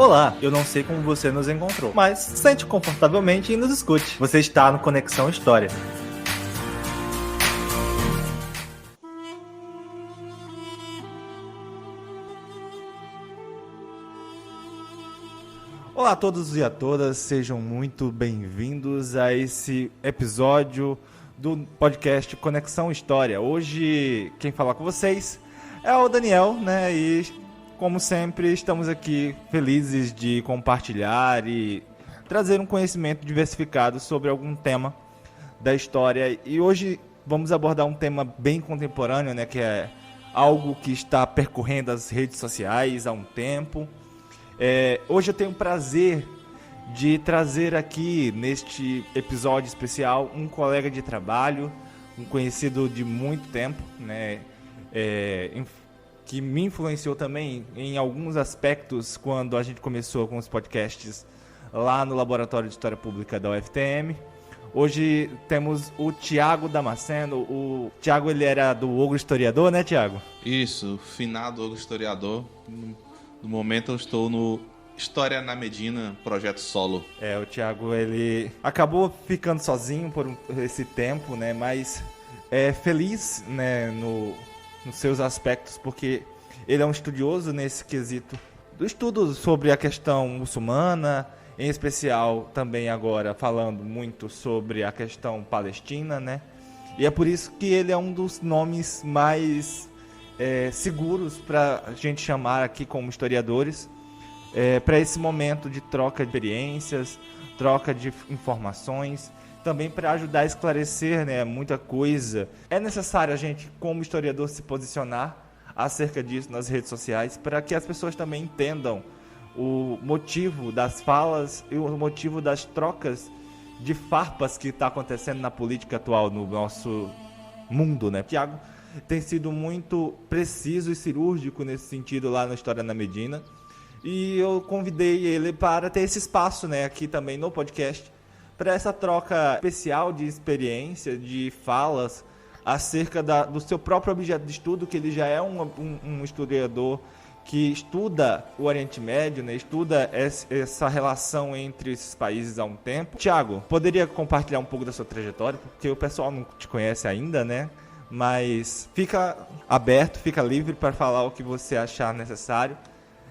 Olá, eu não sei como você nos encontrou, mas sente confortavelmente e nos escute. Você está no Conexão História. Olá a todos e a todas, sejam muito bem-vindos a esse episódio do podcast Conexão História. Hoje quem fala com vocês é o Daniel, né? E como sempre estamos aqui felizes de compartilhar e trazer um conhecimento diversificado sobre algum tema da história. E hoje vamos abordar um tema bem contemporâneo, né? Que é algo que está percorrendo as redes sociais há um tempo. Hoje eu tenho o prazer de trazer aqui, neste episódio especial, um colega de trabalho, um conhecido de muito tempo, né, que me influenciou também em alguns aspectos quando a gente começou com os podcasts lá no Laboratório de História Pública da UFTM. Hoje temos o Tiago Damasceno. O Tiago, ele era do Ogro Historiador, né, Tiago? Isso, finado Ogro Historiador. No momento eu estou no História na Medina, projeto solo. O Tiago, ele acabou ficando sozinho por esse tempo, né? Mas é feliz, né, nos seus aspectos, porque ele é um estudioso nesse quesito do estudo sobre a questão muçulmana, em especial também agora falando muito sobre a questão palestina, né? E é por isso que ele é um dos nomes mais seguros para a gente chamar aqui como historiadores, para esse momento de troca de experiências, troca de informações, também para ajudar a esclarecer, né, muita coisa. É necessário a gente, como historiador, se posicionar acerca disso nas redes sociais, para que as pessoas também entendam o motivo das falas e o motivo das trocas de farpas que está acontecendo na política atual no nosso mundo, né? Tiago tem sido muito preciso e cirúrgico nesse sentido lá na História na Medina. E eu convidei ele para ter esse espaço, né, aqui também no podcast, para essa troca especial de experiência, de falas acerca do seu próprio objeto de estudo, que ele já é um historiador que estuda o Oriente Médio, né, estuda essa relação entre esses países há um tempo. Tiago, poderia compartilhar um pouco da sua trajetória, porque o pessoal não te conhece ainda, né? Mas fica aberto, fica livre para falar o que você achar necessário.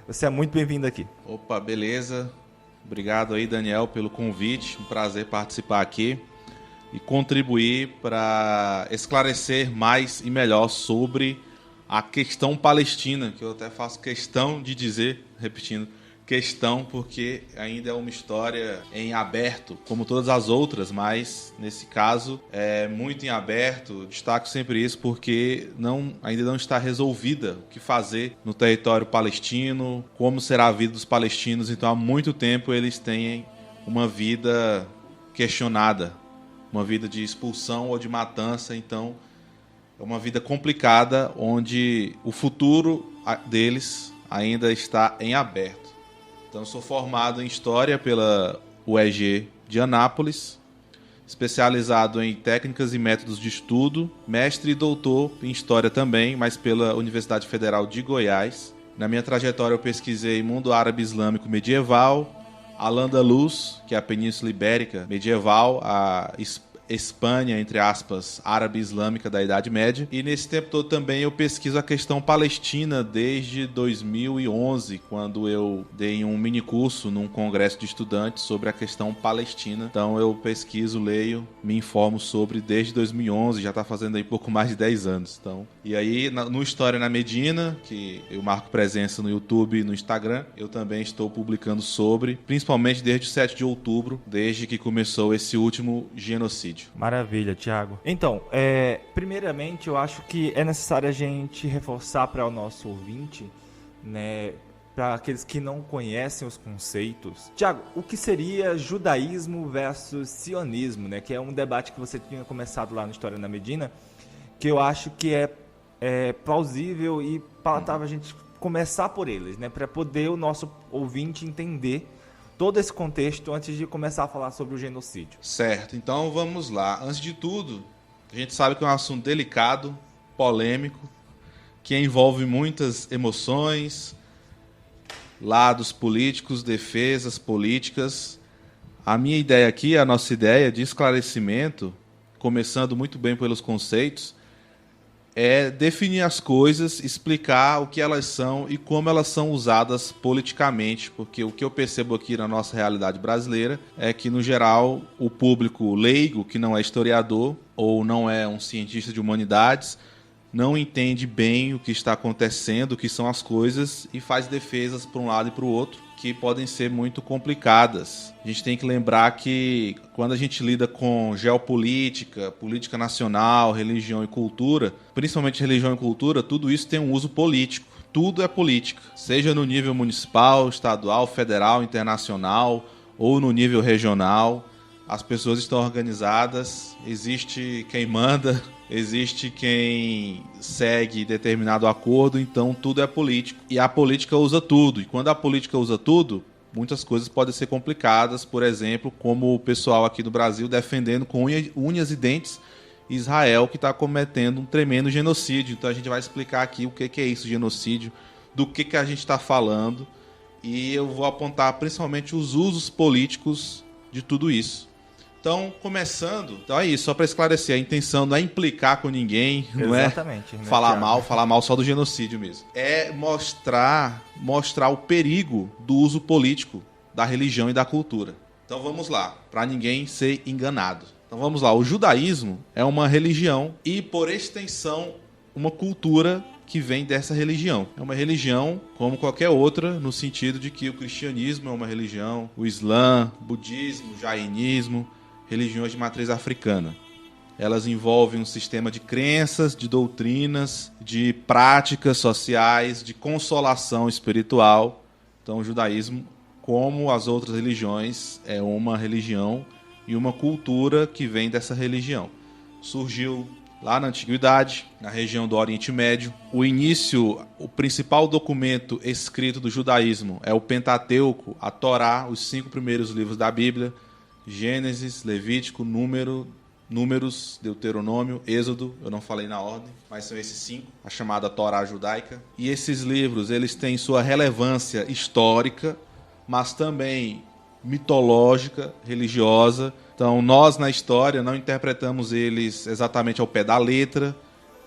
Você é muito bem-vindo aqui. Opa, beleza. Obrigado aí, Daniel, pelo convite. Um prazer participar aqui e contribuir para esclarecer mais e melhor sobre a questão palestina, que eu até faço questão de dizer, repetindo, questão, porque ainda é uma história em aberto, como todas as outras, mas nesse caso é muito em aberto. Destaco sempre isso porque ainda não está resolvida o que fazer no território palestino, como será a vida dos palestinos. Então há muito tempo eles têm uma vida questionada, uma vida de expulsão ou de matança. Então é uma vida complicada, onde o futuro deles ainda está em aberto. Então, sou formado em História pela UEG de Anápolis, especializado em Técnicas e Métodos de Estudo, mestre e doutor em História também, mas pela Universidade Federal de Goiás. Na minha trajetória, eu pesquisei mundo árabe islâmico medieval, Al-Andalus, que é a Península Ibérica medieval, a Espanha, entre aspas, árabe islâmica da Idade Média. E nesse tempo todo também eu pesquiso a questão palestina desde 2011, quando eu dei um mini curso num congresso de estudantes sobre a questão palestina. Então eu pesquiso, leio, me informo sobre desde 2011, já está fazendo aí pouco mais de 10 anos. Então, e aí no História na Medina, que eu marco presença no YouTube e no Instagram, eu também estou publicando sobre, principalmente desde o 7 de outubro, desde que começou esse último genocídio. Maravilha, Tiago. Então, primeiramente, eu acho que é necessário a gente reforçar para o nosso ouvinte, né, para aqueles que não conhecem os conceitos. Tiago, o que seria judaísmo versus sionismo, né, que é um debate que você tinha começado lá no História na Medina, que eu acho que é plausível e palatável a gente começar por eles, né, para poder o nosso ouvinte entender todo esse contexto antes de começar a falar sobre o genocídio. Certo, então vamos lá. Antes de tudo, a gente sabe que é um assunto delicado, polêmico, que envolve muitas emoções, lados políticos, defesas políticas. A minha ideia aqui, a nossa ideia de esclarecimento, começando muito bem pelos conceitos, é definir as coisas, explicar o que elas são e como elas são usadas politicamente, porque o que eu percebo aqui na nossa realidade brasileira é que, no geral, o público leigo, que não é historiador ou não é um cientista de humanidades, não entende bem o que está acontecendo, o que são as coisas, e faz defesas para um lado e para o outro, que podem ser muito complicadas. A gente tem que lembrar que quando a gente lida com geopolítica, política nacional, religião e cultura, principalmente religião e cultura, tudo isso tem um uso político. Tudo é política, seja no nível municipal, estadual, federal, internacional ou no nível regional. As pessoas estão organizadas, existe quem manda, existe quem segue determinado acordo, então tudo é político. E a política usa tudo. E quando a política usa tudo, muitas coisas podem ser complicadas, por exemplo, como o pessoal aqui do Brasil defendendo com unhas e dentes Israel, que está cometendo um tremendo genocídio. Então a gente vai explicar aqui o que é isso, genocídio, do que a gente está falando, e eu vou apontar principalmente os usos políticos de tudo isso. Então, começando, então é isso, só para esclarecer, a intenção não é implicar com ninguém, não Exatamente, é né, falar Thiago? mal só do genocídio mesmo. É mostrar o perigo do uso político da religião e da cultura. Então vamos lá, para ninguém ser enganado. Então vamos lá, o judaísmo é uma religião e, por extensão, uma cultura que vem dessa religião. É uma religião como qualquer outra, no sentido de que o cristianismo é uma religião, o islã, o budismo, o jainismo, religiões de matriz africana. Elas envolvem um sistema de crenças, de doutrinas, de práticas sociais, de consolação espiritual. Então, o judaísmo, como as outras religiões, é uma religião e uma cultura que vem dessa religião. Surgiu lá na Antiguidade, na região do Oriente Médio. O principal documento escrito do judaísmo é o Pentateuco, a Torá, os 5 primeiros livros da Bíblia: Gênesis, Levítico, Números, Deuteronômio, Êxodo. Eu não falei na ordem, mas são esses 5, a chamada Torá judaica. E esses livros, eles têm sua relevância histórica, mas também mitológica, religiosa. Então, nós na história não interpretamos eles exatamente ao pé da letra.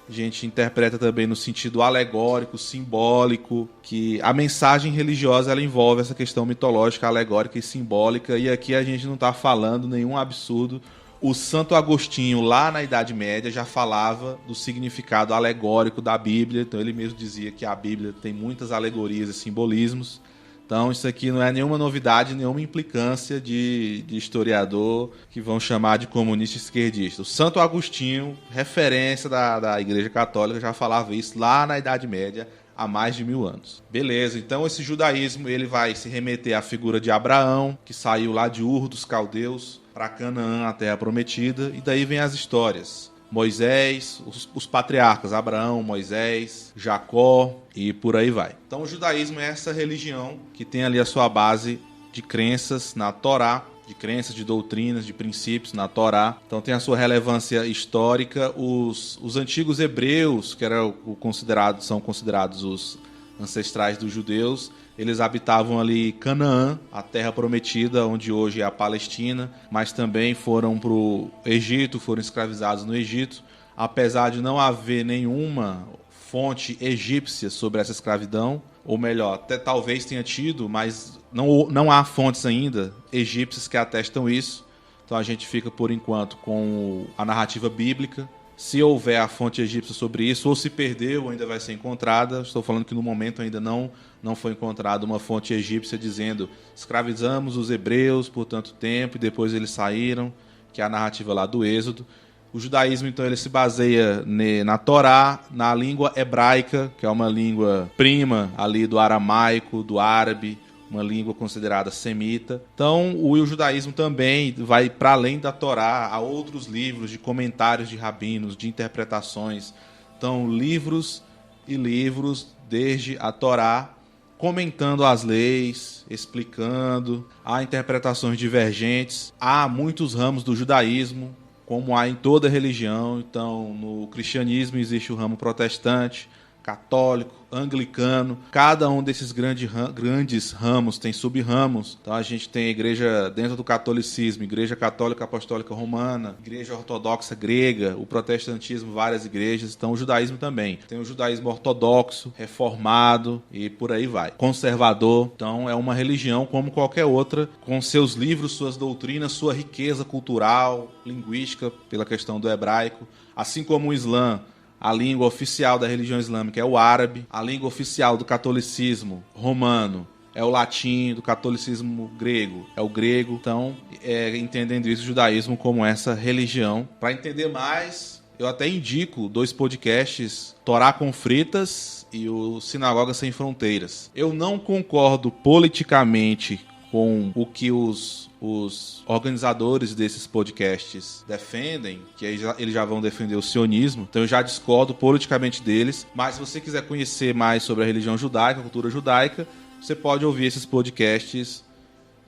A gente interpreta também no sentido alegórico, simbólico, que a mensagem religiosa ela envolve essa questão mitológica, alegórica e simbólica, e aqui a gente não está falando nenhum absurdo. O Santo Agostinho, lá na Idade Média, já falava do significado alegórico da Bíblia, então ele mesmo dizia que a Bíblia tem muitas alegorias e simbolismos. Então isso aqui não é nenhuma novidade, nenhuma implicância de historiador que vão chamar de comunista esquerdista. O Santo Agostinho, referência da Igreja Católica, já falava isso lá na Idade Média, há mais de 1000 anos. Beleza, então esse judaísmo ele vai se remeter à figura de Abraão, que saiu lá de Ur dos Caldeus para Canaã, a terra prometida, e daí vem as histórias. Moisés, os patriarcas, Abraão, Moisés, Jacó e por aí vai. Então o judaísmo é essa religião que tem ali a sua base de crenças na Torá, de crenças, de doutrinas, de princípios na Torá. Então tem a sua relevância histórica. Os antigos hebreus, que são considerados os ancestrais dos judeus, eles habitavam ali Canaã, a terra prometida, onde hoje é a Palestina, mas também foram para o Egito, foram escravizados no Egito. Apesar de não haver nenhuma fonte egípcia sobre essa escravidão, ou melhor, até talvez tenha tido, mas não há fontes ainda egípcias que atestam isso. Então a gente fica, por enquanto, com a narrativa bíblica. Se houver a fonte egípcia sobre isso, ou se perdeu, ainda vai ser encontrada. Estou falando que no momento ainda não foi encontrada uma fonte egípcia dizendo escravizamos os hebreus por tanto tempo e depois eles saíram, que é a narrativa lá do Êxodo. O judaísmo, então, ele se baseia na Torá, na língua hebraica, que é uma língua prima ali do aramaico, do árabe, uma língua considerada semita. Então, o judaísmo também vai para além da Torá, há outros livros de comentários de rabinos, de interpretações. Então, livros e livros, desde a Torá, comentando as leis, explicando. Há interpretações divergentes. Há muitos ramos do judaísmo, como há em toda religião. Então, no cristianismo existe o ramo protestante, católico, anglicano. Cada um desses grandes ramos tem sub-ramos. Então a gente tem a igreja dentro do catolicismo, igreja católica apostólica romana, igreja ortodoxa grega, o protestantismo, várias igrejas. Então o judaísmo também. Tem o judaísmo ortodoxo, reformado e por aí vai. Conservador. Então é uma religião como qualquer outra, com seus livros, suas doutrinas, sua riqueza cultural, linguística, pela questão do hebraico. Assim como o Islã, a língua oficial da religião islâmica é o árabe, a língua oficial do catolicismo romano é o latim, do catolicismo grego é o grego. Então, entendendo isso, o judaísmo como essa religião. Para entender mais, eu até indico 2 podcasts, Torá com Fritas e o Sinagoga Sem Fronteiras. Eu não concordo politicamente com o que os organizadores desses podcasts defendem, que aí eles já vão defender o sionismo, então eu já discordo politicamente deles, mas se você quiser conhecer mais sobre a religião judaica, a cultura judaica, você pode ouvir esses podcasts.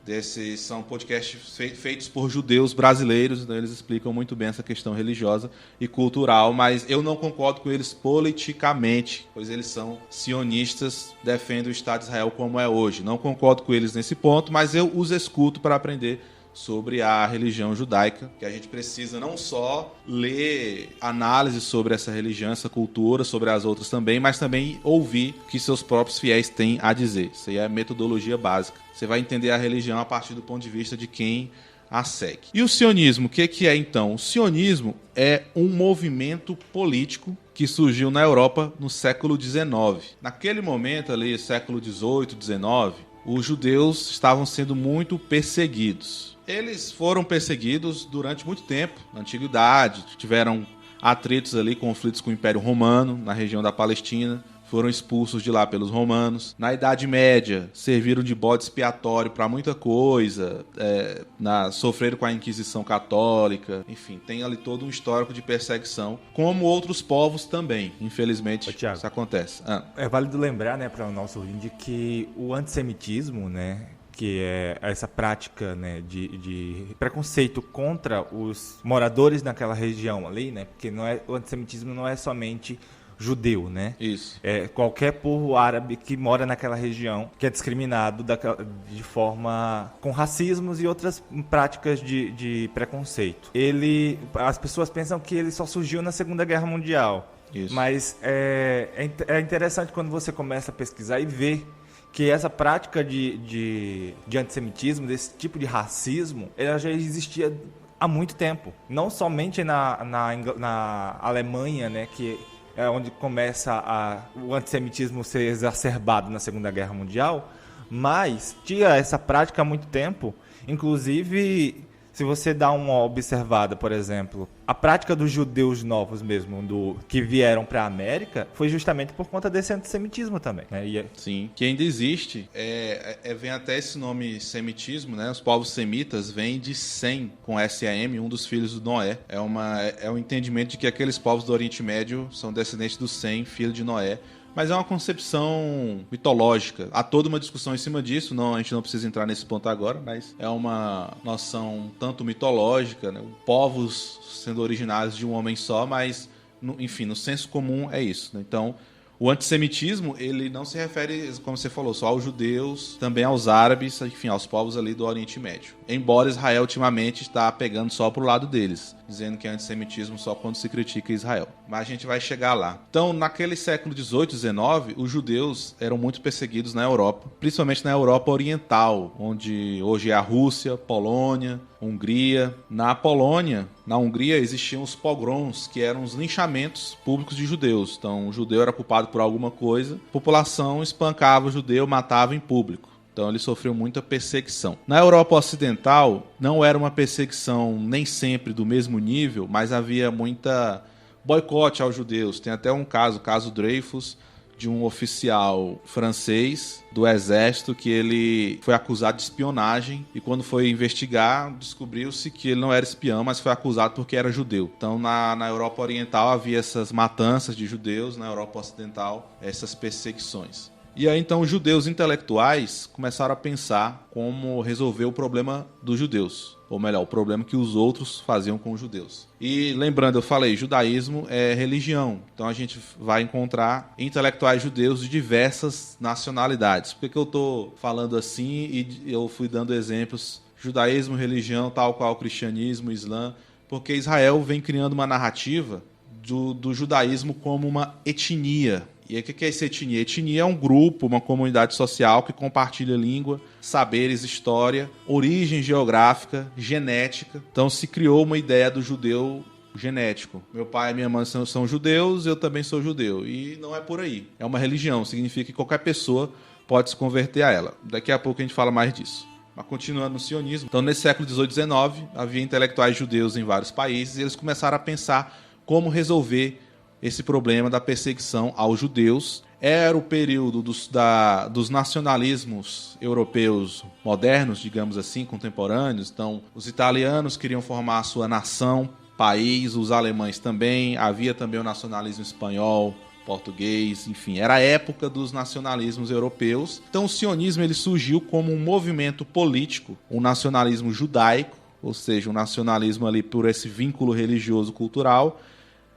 Desses são podcasts feitos por judeus brasileiros, então eles explicam muito bem essa questão religiosa e cultural, mas eu não concordo com eles politicamente, pois eles são sionistas, defendem o Estado de Israel como é hoje. Não concordo com eles nesse ponto, mas eu os escuto para aprender sobre a religião judaica, que a gente precisa não só ler análises sobre essa religião, essa cultura, sobre as outras também, mas também ouvir o que seus próprios fiéis têm a dizer. Isso aí é a metodologia básica. Você vai entender a religião a partir do ponto de vista de quem a segue. E o sionismo, o que é então? O sionismo é um movimento político que surgiu na Europa no século XIX. Naquele momento ali, século XVIII, XIX, os judeus estavam sendo muito perseguidos. Eles foram perseguidos durante muito tempo, na Antiguidade, tiveram atritos ali, conflitos com o Império Romano, na região da Palestina, foram expulsos de lá pelos romanos. Na Idade Média, serviram de bode expiatório para muita coisa, sofreram com a Inquisição Católica, enfim, tem ali todo um histórico de perseguição, como outros povos também, infelizmente. Ô, Thiago, isso acontece. É válido lembrar, né, para o nosso ouvinte, que o antissemitismo, né, que é essa prática, né, de preconceito contra os moradores naquela região ali, né, porque o antissemitismo não é somente judeu, né? Isso. É qualquer povo árabe que mora naquela região que é discriminado de forma com racismos e outras práticas de preconceito. As pessoas pensam que ele só surgiu na Segunda Guerra Mundial. Isso. Mas é interessante quando você começa a pesquisar e ver que essa prática de antissemitismo, desse tipo de racismo, ela já existia há muito tempo. Não somente na Alemanha, né, que é onde começa o antissemitismo ser exacerbado na Segunda Guerra Mundial, mas tinha essa prática há muito tempo. Inclusive, se você dá uma observada, por exemplo, a prática dos judeus novos mesmo, que vieram para a América, foi justamente por conta desse antissemitismo também, né? Sim, que ainda existe. Vem até esse nome semitismo, né? Os povos semitas vêm de Sem, com S-A-M, um dos filhos do Noé. É um entendimento de que aqueles povos do Oriente Médio são descendentes do Sem, filho de Noé. Mas é uma concepção mitológica. Há toda uma discussão em cima disso, a gente não precisa entrar nesse ponto agora, mas é uma noção tanto mitológica, né? Povos sendo originários de um homem só, mas, enfim, no senso comum é isso, né? Então, o antissemitismo, ele não se refere, como você falou, só aos judeus, também aos árabes, enfim, aos povos ali do Oriente Médio. Embora Israel ultimamente está pegando só pro lado deles, dizendo que é antissemitismo só quando se critica Israel. Mas a gente vai chegar lá. Então, naquele século XVIII, XIX, os judeus eram muito perseguidos na Europa, principalmente na Europa Oriental, onde hoje é a Rússia, Polônia, Hungria. Na Hungria existiam os pogroms, que eram os linchamentos públicos de judeus. Então, o judeu era culpado por alguma coisa, a população espancava o judeu, matava em público. Então ele sofreu muita perseguição. Na Europa Ocidental, não era uma perseguição nem sempre do mesmo nível, mas havia muita boicote aos judeus. Tem até um caso Dreyfus, de um oficial francês do exército que ele foi acusado de espionagem e quando foi investigar, descobriu-se que ele não era espião, mas foi acusado porque era judeu. Então na Europa Oriental havia essas matanças de judeus, na Europa Ocidental essas perseguições. E aí então os judeus intelectuais começaram a pensar como resolver o problema dos judeus, ou melhor, o problema que os outros faziam com os judeus. E lembrando, eu falei, judaísmo é religião, então a gente vai encontrar intelectuais judeus de diversas nacionalidades. Por que eu estou falando assim e eu fui dando exemplos, judaísmo, religião, tal qual o cristianismo, o islã? Porque Israel vem criando uma narrativa do judaísmo como uma etnia. E aí, o que é essa etnia? Etnia é um grupo, uma comunidade social que compartilha língua, saberes, história, origem geográfica, genética. Então se criou uma ideia do judeu genético. Meu pai e minha mãe são judeus, eu também sou judeu. E não é por aí. É uma religião, significa que qualquer pessoa pode se converter a ela. Daqui a pouco a gente fala mais disso. Mas continuando no sionismo, então nesse século XVIII e XIX, havia intelectuais judeus em vários países e eles começaram a pensar como resolver esse problema da perseguição aos judeus. Era o período dos nacionalismos europeus modernos, digamos assim, contemporâneos. Então, os italianos queriam formar a sua nação, país, os alemães também. Havia também o nacionalismo espanhol, português, enfim. Era a época dos nacionalismos europeus. Então, o sionismo ele surgiu como um movimento político, um nacionalismo judaico, ou seja, um nacionalismo ali por esse vínculo religioso-cultural,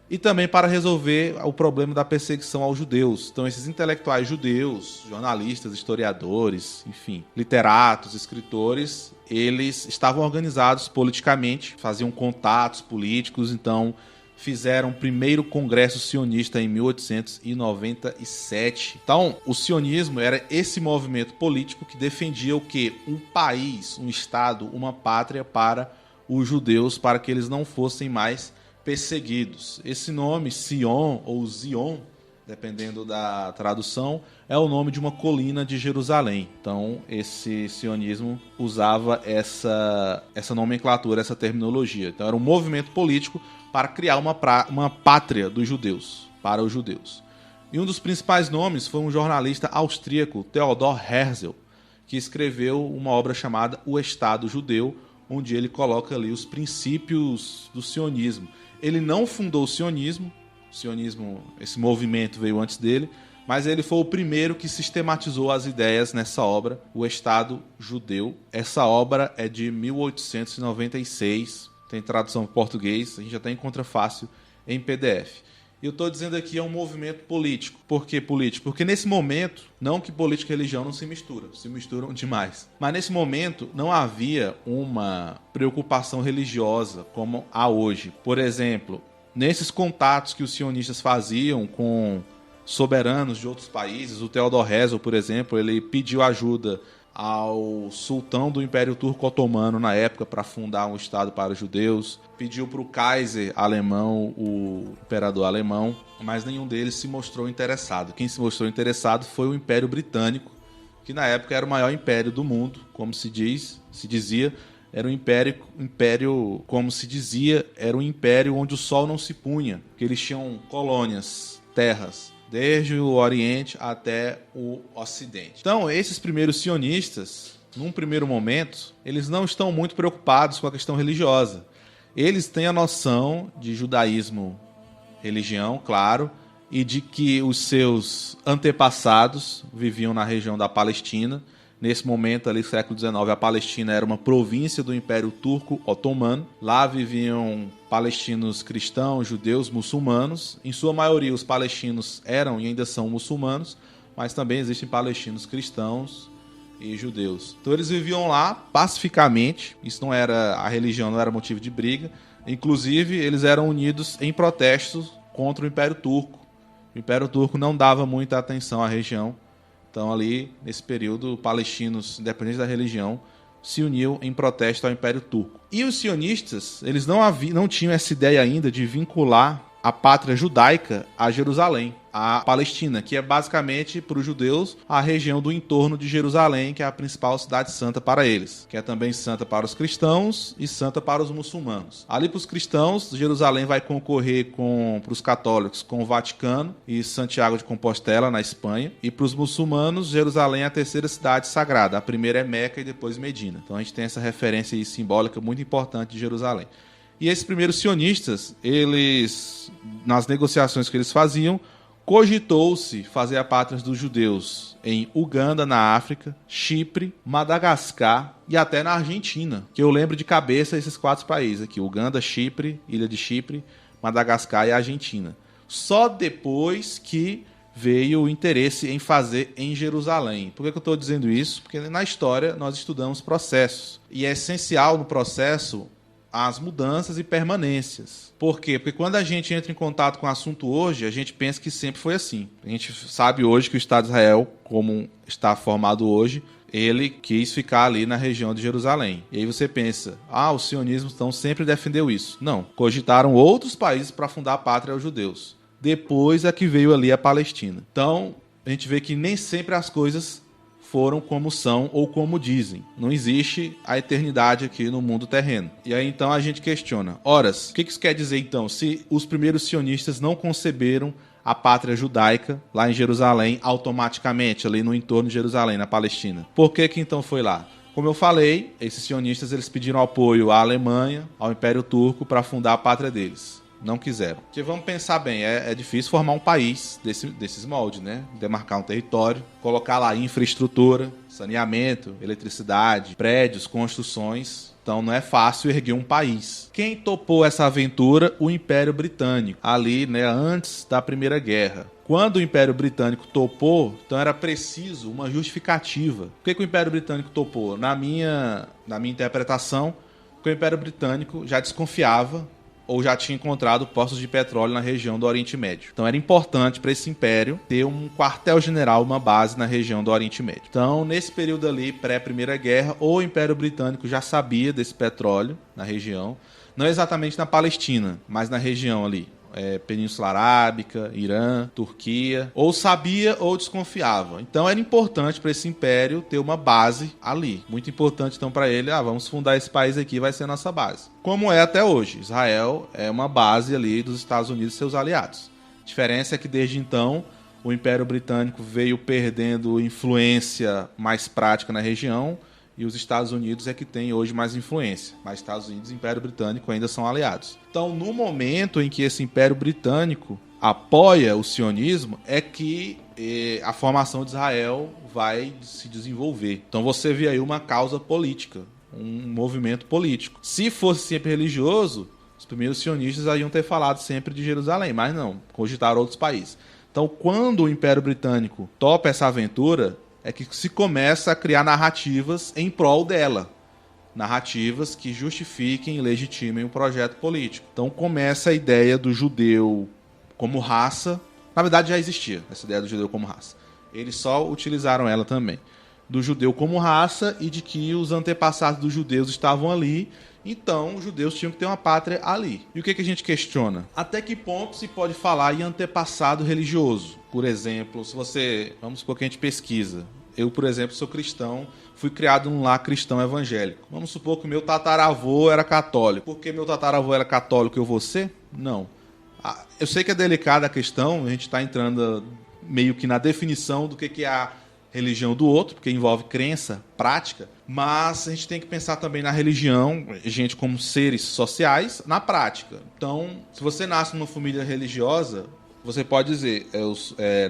e também para resolver o problema da perseguição aos judeus. Então, esses intelectuais judeus, jornalistas, historiadores, enfim, literatos, escritores, eles estavam organizados politicamente, faziam contatos políticos, então fizeram o primeiro congresso sionista em 1897. Então, o sionismo era esse movimento político que defendia o quê? Um país, um estado, uma pátria para os judeus, para que eles não fossem mais perseguidos. Esse nome, Sion ou Zion, dependendo da tradução, é o nome de uma colina de Jerusalém. Então, esse sionismo usava essa nomenclatura, essa terminologia. Então, era um movimento político para criar uma pátria dos judeus, para os judeus. E um dos principais nomes foi um jornalista austríaco, Theodor Herzl, que escreveu uma obra chamada O Estado Judeu, onde ele coloca ali os princípios do sionismo. Ele não fundou o sionismo, esse movimento veio antes dele, mas ele foi o primeiro que sistematizou as ideias nessa obra, O Estado Judeu. Essa obra é de 1896, tem tradução em português, a gente até encontra fácil em PDF. E eu estou dizendo aqui é um movimento político. Por que político? Porque nesse momento, não que política e religião não se misturam demais. Mas nesse momento não havia uma preocupação religiosa como há hoje. Por exemplo, nesses contatos que os sionistas faziam com soberanos de outros países, o Theodor Herzl, por exemplo, ele pediu ajuda ao sultão do Império Turco Otomano na época para fundar um estado para os judeus, pediu para o Kaiser alemão, o imperador alemão, mas nenhum deles se mostrou interessado. Quem se mostrou interessado foi o Império Britânico, que na época era o maior império do mundo, como se dizia, era um império, como se dizia, era um império onde o sol não se punha, porque eles tinham colônias, terras, desde o Oriente até o Ocidente. Então, esses primeiros sionistas, num primeiro momento, eles não estão muito preocupados com a questão religiosa. Eles têm a noção de judaísmo, religião, claro, e de que os seus antepassados viviam na região da Palestina. Nesse momento, ali, século XIX, a Palestina era uma província do Império Turco Otomano. Lá viviam palestinos cristãos, judeus, muçulmanos. Em sua maioria, os palestinos eram e ainda são muçulmanos, mas também existem palestinos cristãos e judeus. Então, eles viviam lá pacificamente. Isso não era, a religião não era motivo de briga. Inclusive, eles eram unidos em protestos contra o Império Turco. O Império Turco não dava muita atenção à região. Então, ali, nesse período, palestinos, independente da religião, se uniu em protesto ao Império Turco. E os sionistas, eles não tinham essa ideia ainda de vincular a pátria judaica a Jerusalém, a Palestina, que é basicamente, para os judeus, a região do entorno de Jerusalém, que é a principal cidade santa para eles, que é também santa para os cristãos e santa para os muçulmanos. Ali para os cristãos, Jerusalém vai concorrer para os católicos com o Vaticano e Santiago de Compostela, na Espanha, e para os muçulmanos, Jerusalém é a terceira cidade sagrada. A primeira é Meca e depois Medina. Então a gente tem essa referência aí simbólica muito importante de Jerusalém. E esses primeiros sionistas, eles, nas negociações que eles faziam, Cogitou-se fazer a pátria dos judeus em Uganda, na África, Chipre, Madagascar e até na Argentina, que eu lembro de cabeça esses 4 países aqui: Uganda, Chipre, Ilha de Chipre, Madagascar e Argentina. Só depois que veio o interesse em fazer em Jerusalém. Por que eu estou dizendo isso? Porque na história nós estudamos processos. E é essencial no processo as mudanças e permanências. Por quê? Porque quando a gente entra em contato com o assunto hoje, a gente pensa que sempre foi assim. A gente sabe hoje que o Estado de Israel, como está formado hoje, ele quis ficar ali na região de Jerusalém. E aí você pensa, o sionismo então sempre defendeu isso. Não, cogitaram outros países para fundar a pátria aos judeus. Depois é que veio ali a Palestina. Então, a gente vê que nem sempre as coisas foram como são ou como dizem. Não existe a eternidade aqui no mundo terreno. E aí então a gente questiona, horas, o que isso quer dizer então? Se os primeiros sionistas não conceberam a pátria judaica lá em Jerusalém automaticamente, ali no entorno de Jerusalém, na Palestina, por que então foi lá? Como eu falei, esses sionistas eles pediram apoio à Alemanha, ao Império Turco, para fundar a pátria deles. Não quiseram. Porque vamos pensar bem, é difícil formar um país desses moldes, né? Demarcar um território, colocar lá infraestrutura, saneamento, eletricidade, prédios, construções. Então não é fácil erguer um país. Quem topou essa aventura? O Império Britânico, ali, né, antes da Primeira Guerra. Quando o Império Britânico topou, então era preciso uma justificativa. Por que o Império Britânico topou? Na minha interpretação, porque o Império Britânico já desconfiava ou já tinha encontrado postos de petróleo na região do Oriente Médio. Então era importante para esse império ter um quartel-general, uma base na região do Oriente Médio. Então, nesse período ali, pré-Primeira Guerra, o Império Britânico já sabia desse petróleo na região, não exatamente na Palestina, mas na região ali. Península Arábica, Irã, Turquia, ou sabia ou desconfiava. Então era importante para esse império ter uma base ali. Muito importante então para ele, vamos fundar esse país aqui, vai ser a nossa base. Como é até hoje, Israel é uma base ali dos Estados Unidos e seus aliados. A diferença é que desde então o Império Britânico veio perdendo influência mais prática na região, e os Estados Unidos é que tem hoje mais influência. Mas Estados Unidos e Império Britânico ainda são aliados. Então, no momento em que esse Império Britânico apoia o sionismo, é que a formação de Israel vai se desenvolver. Então, você vê aí uma causa política, um movimento político. Se fosse sempre religioso, os primeiros sionistas iam ter falado sempre de Jerusalém, mas não, cogitaram outros países. Então, quando o Império Britânico topa essa aventura, é que se começa a criar narrativas em prol dela. Narrativas que justifiquem e legitimem o projeto político. Então começa a ideia do judeu como raça. Na verdade já existia essa ideia do judeu como raça. Eles só utilizaram ela também. Do judeu como raça e de que os antepassados dos judeus estavam ali. Então os judeus tinham que ter uma pátria ali. E o que a gente questiona? Até que ponto se pode falar em antepassado religioso? Por exemplo, vamos supor que a gente pesquisa. Eu, por exemplo, sou cristão, fui criado num lar cristão evangélico. Vamos supor que o meu tataravô era católico. Por que meu tataravô era católico, eu vou ser? Não. Eu sei que é delicada a questão, a gente está entrando meio que na definição do que é a religião do outro, porque envolve crença, prática, mas a gente tem que pensar também na religião, gente como seres sociais, na prática. Então, se você nasce numa família religiosa, você pode dizer, eu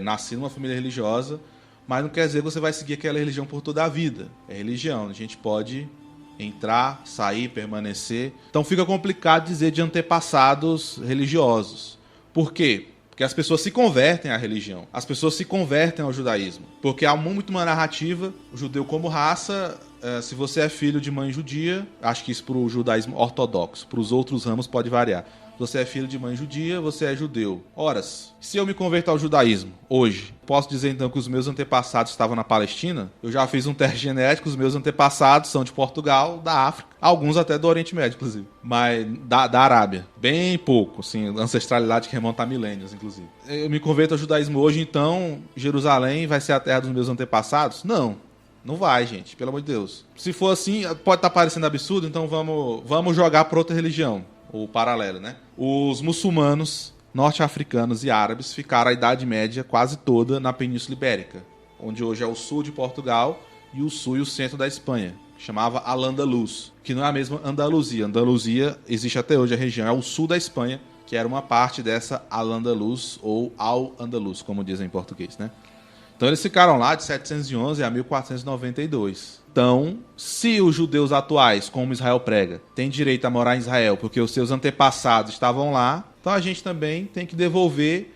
nasci numa família religiosa, mas não quer dizer que você vai seguir aquela religião por toda a vida. É religião, a gente pode entrar, sair, permanecer. Então fica complicado dizer de antepassados religiosos. Por quê? Porque as pessoas se convertem à religião. As pessoas se convertem ao judaísmo. Porque há muito uma narrativa, o judeu como raça, se você é filho de mãe judia, acho que isso para o judaísmo ortodoxo, para os outros ramos pode variar. Você é filho de mãe judia, você é judeu. Horas, se eu me converter ao judaísmo hoje, posso dizer então que os meus antepassados estavam na Palestina? Eu já fiz um teste genético, os meus antepassados são de Portugal, da África, alguns até do Oriente Médio, inclusive. Mas da Arábia, bem pouco, assim, ancestralidade que remonta a milênios, inclusive. Eu me converto ao judaísmo hoje, então Jerusalém vai ser a terra dos meus antepassados? Não. Não vai, gente, pelo amor de Deus. Se for assim, pode estar parecendo absurdo, então vamos jogar para outra religião. O paralelo, né? Os muçulmanos, norte-africanos e árabes ficaram a Idade Média quase toda na Península Ibérica, onde hoje é o sul de Portugal e o sul e o centro da Espanha, que chamava Al-Andalus, que não é a mesma Andaluzia. Andaluzia existe até hoje, a região é o sul da Espanha, que era uma parte dessa Al-Andalus, ou Al-Andalus, como dizem em português, né? Então eles ficaram lá de 711 a 1492. Então, se os judeus atuais, como Israel prega, têm direito a morar em Israel porque os seus antepassados estavam lá, então a gente também tem que devolver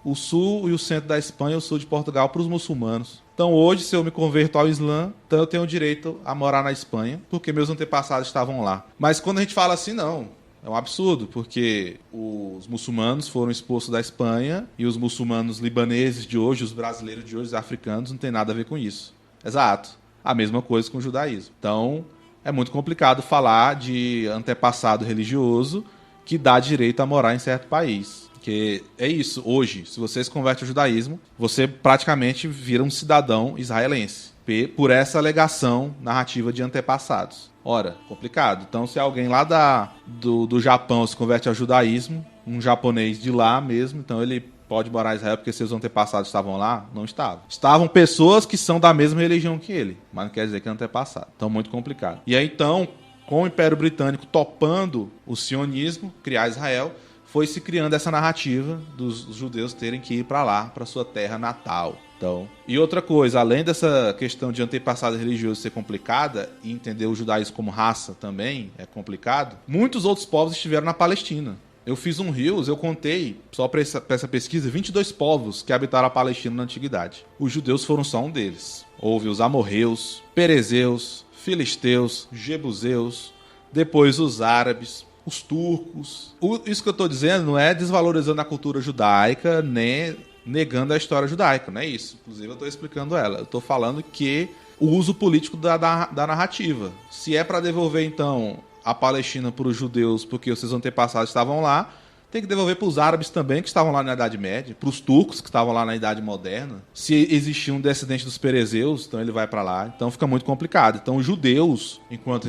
o sul e o centro da Espanha, o sul de Portugal, para os muçulmanos. Então hoje, se eu me converto ao Islã, então eu tenho direito a morar na Espanha, porque meus antepassados estavam lá. Mas quando a gente fala assim, não, é um absurdo, porque os muçulmanos foram expulsos da Espanha e os muçulmanos libaneses de hoje, os brasileiros de hoje, os africanos, não tem nada a ver com isso. Exato. A mesma coisa com o judaísmo. Então, é muito complicado falar de antepassado religioso que dá direito a morar em certo país. Porque é isso, hoje, se você se converte ao judaísmo, você praticamente vira um cidadão israelense, por essa alegação narrativa de antepassados. Ora, complicado. Então, se alguém lá do Japão se converte ao judaísmo, um japonês de lá mesmo, então ele pode morar em Israel porque seus antepassados estavam lá? Não estavam. Estavam pessoas que são da mesma religião que ele, mas não quer dizer que é antepassado. Então, muito complicado. E aí, então, com o Império Britânico topando o sionismo, criar Israel, foi se criando essa narrativa dos judeus terem que ir para lá, para sua terra natal. Então, e outra coisa, além dessa questão de antepassado religioso ser complicada, e entender o judaísmo como raça também é complicado, muitos outros povos estiveram na Palestina. Eu fiz um Rios, eu contei, só para essa pesquisa, 22 povos que habitaram a Palestina na Antiguidade. Os judeus foram só um deles. Houve os amorreus, perezeus, filisteus, jebuseus, depois os árabes, os turcos. Isso que eu estou dizendo não é desvalorizando a cultura judaica, nem negando a história judaica, não é isso. Inclusive eu estou explicando ela. Eu estou falando que o uso político da narrativa. Se é para devolver, então, a Palestina para os judeus porque os seus antepassados estavam lá, tem que devolver para os árabes também, que estavam lá na Idade Média, para os turcos, que estavam lá na Idade Moderna. Se existia um descendente dos perezeus, então ele vai para lá. Então fica muito complicado. Então os judeus, enquanto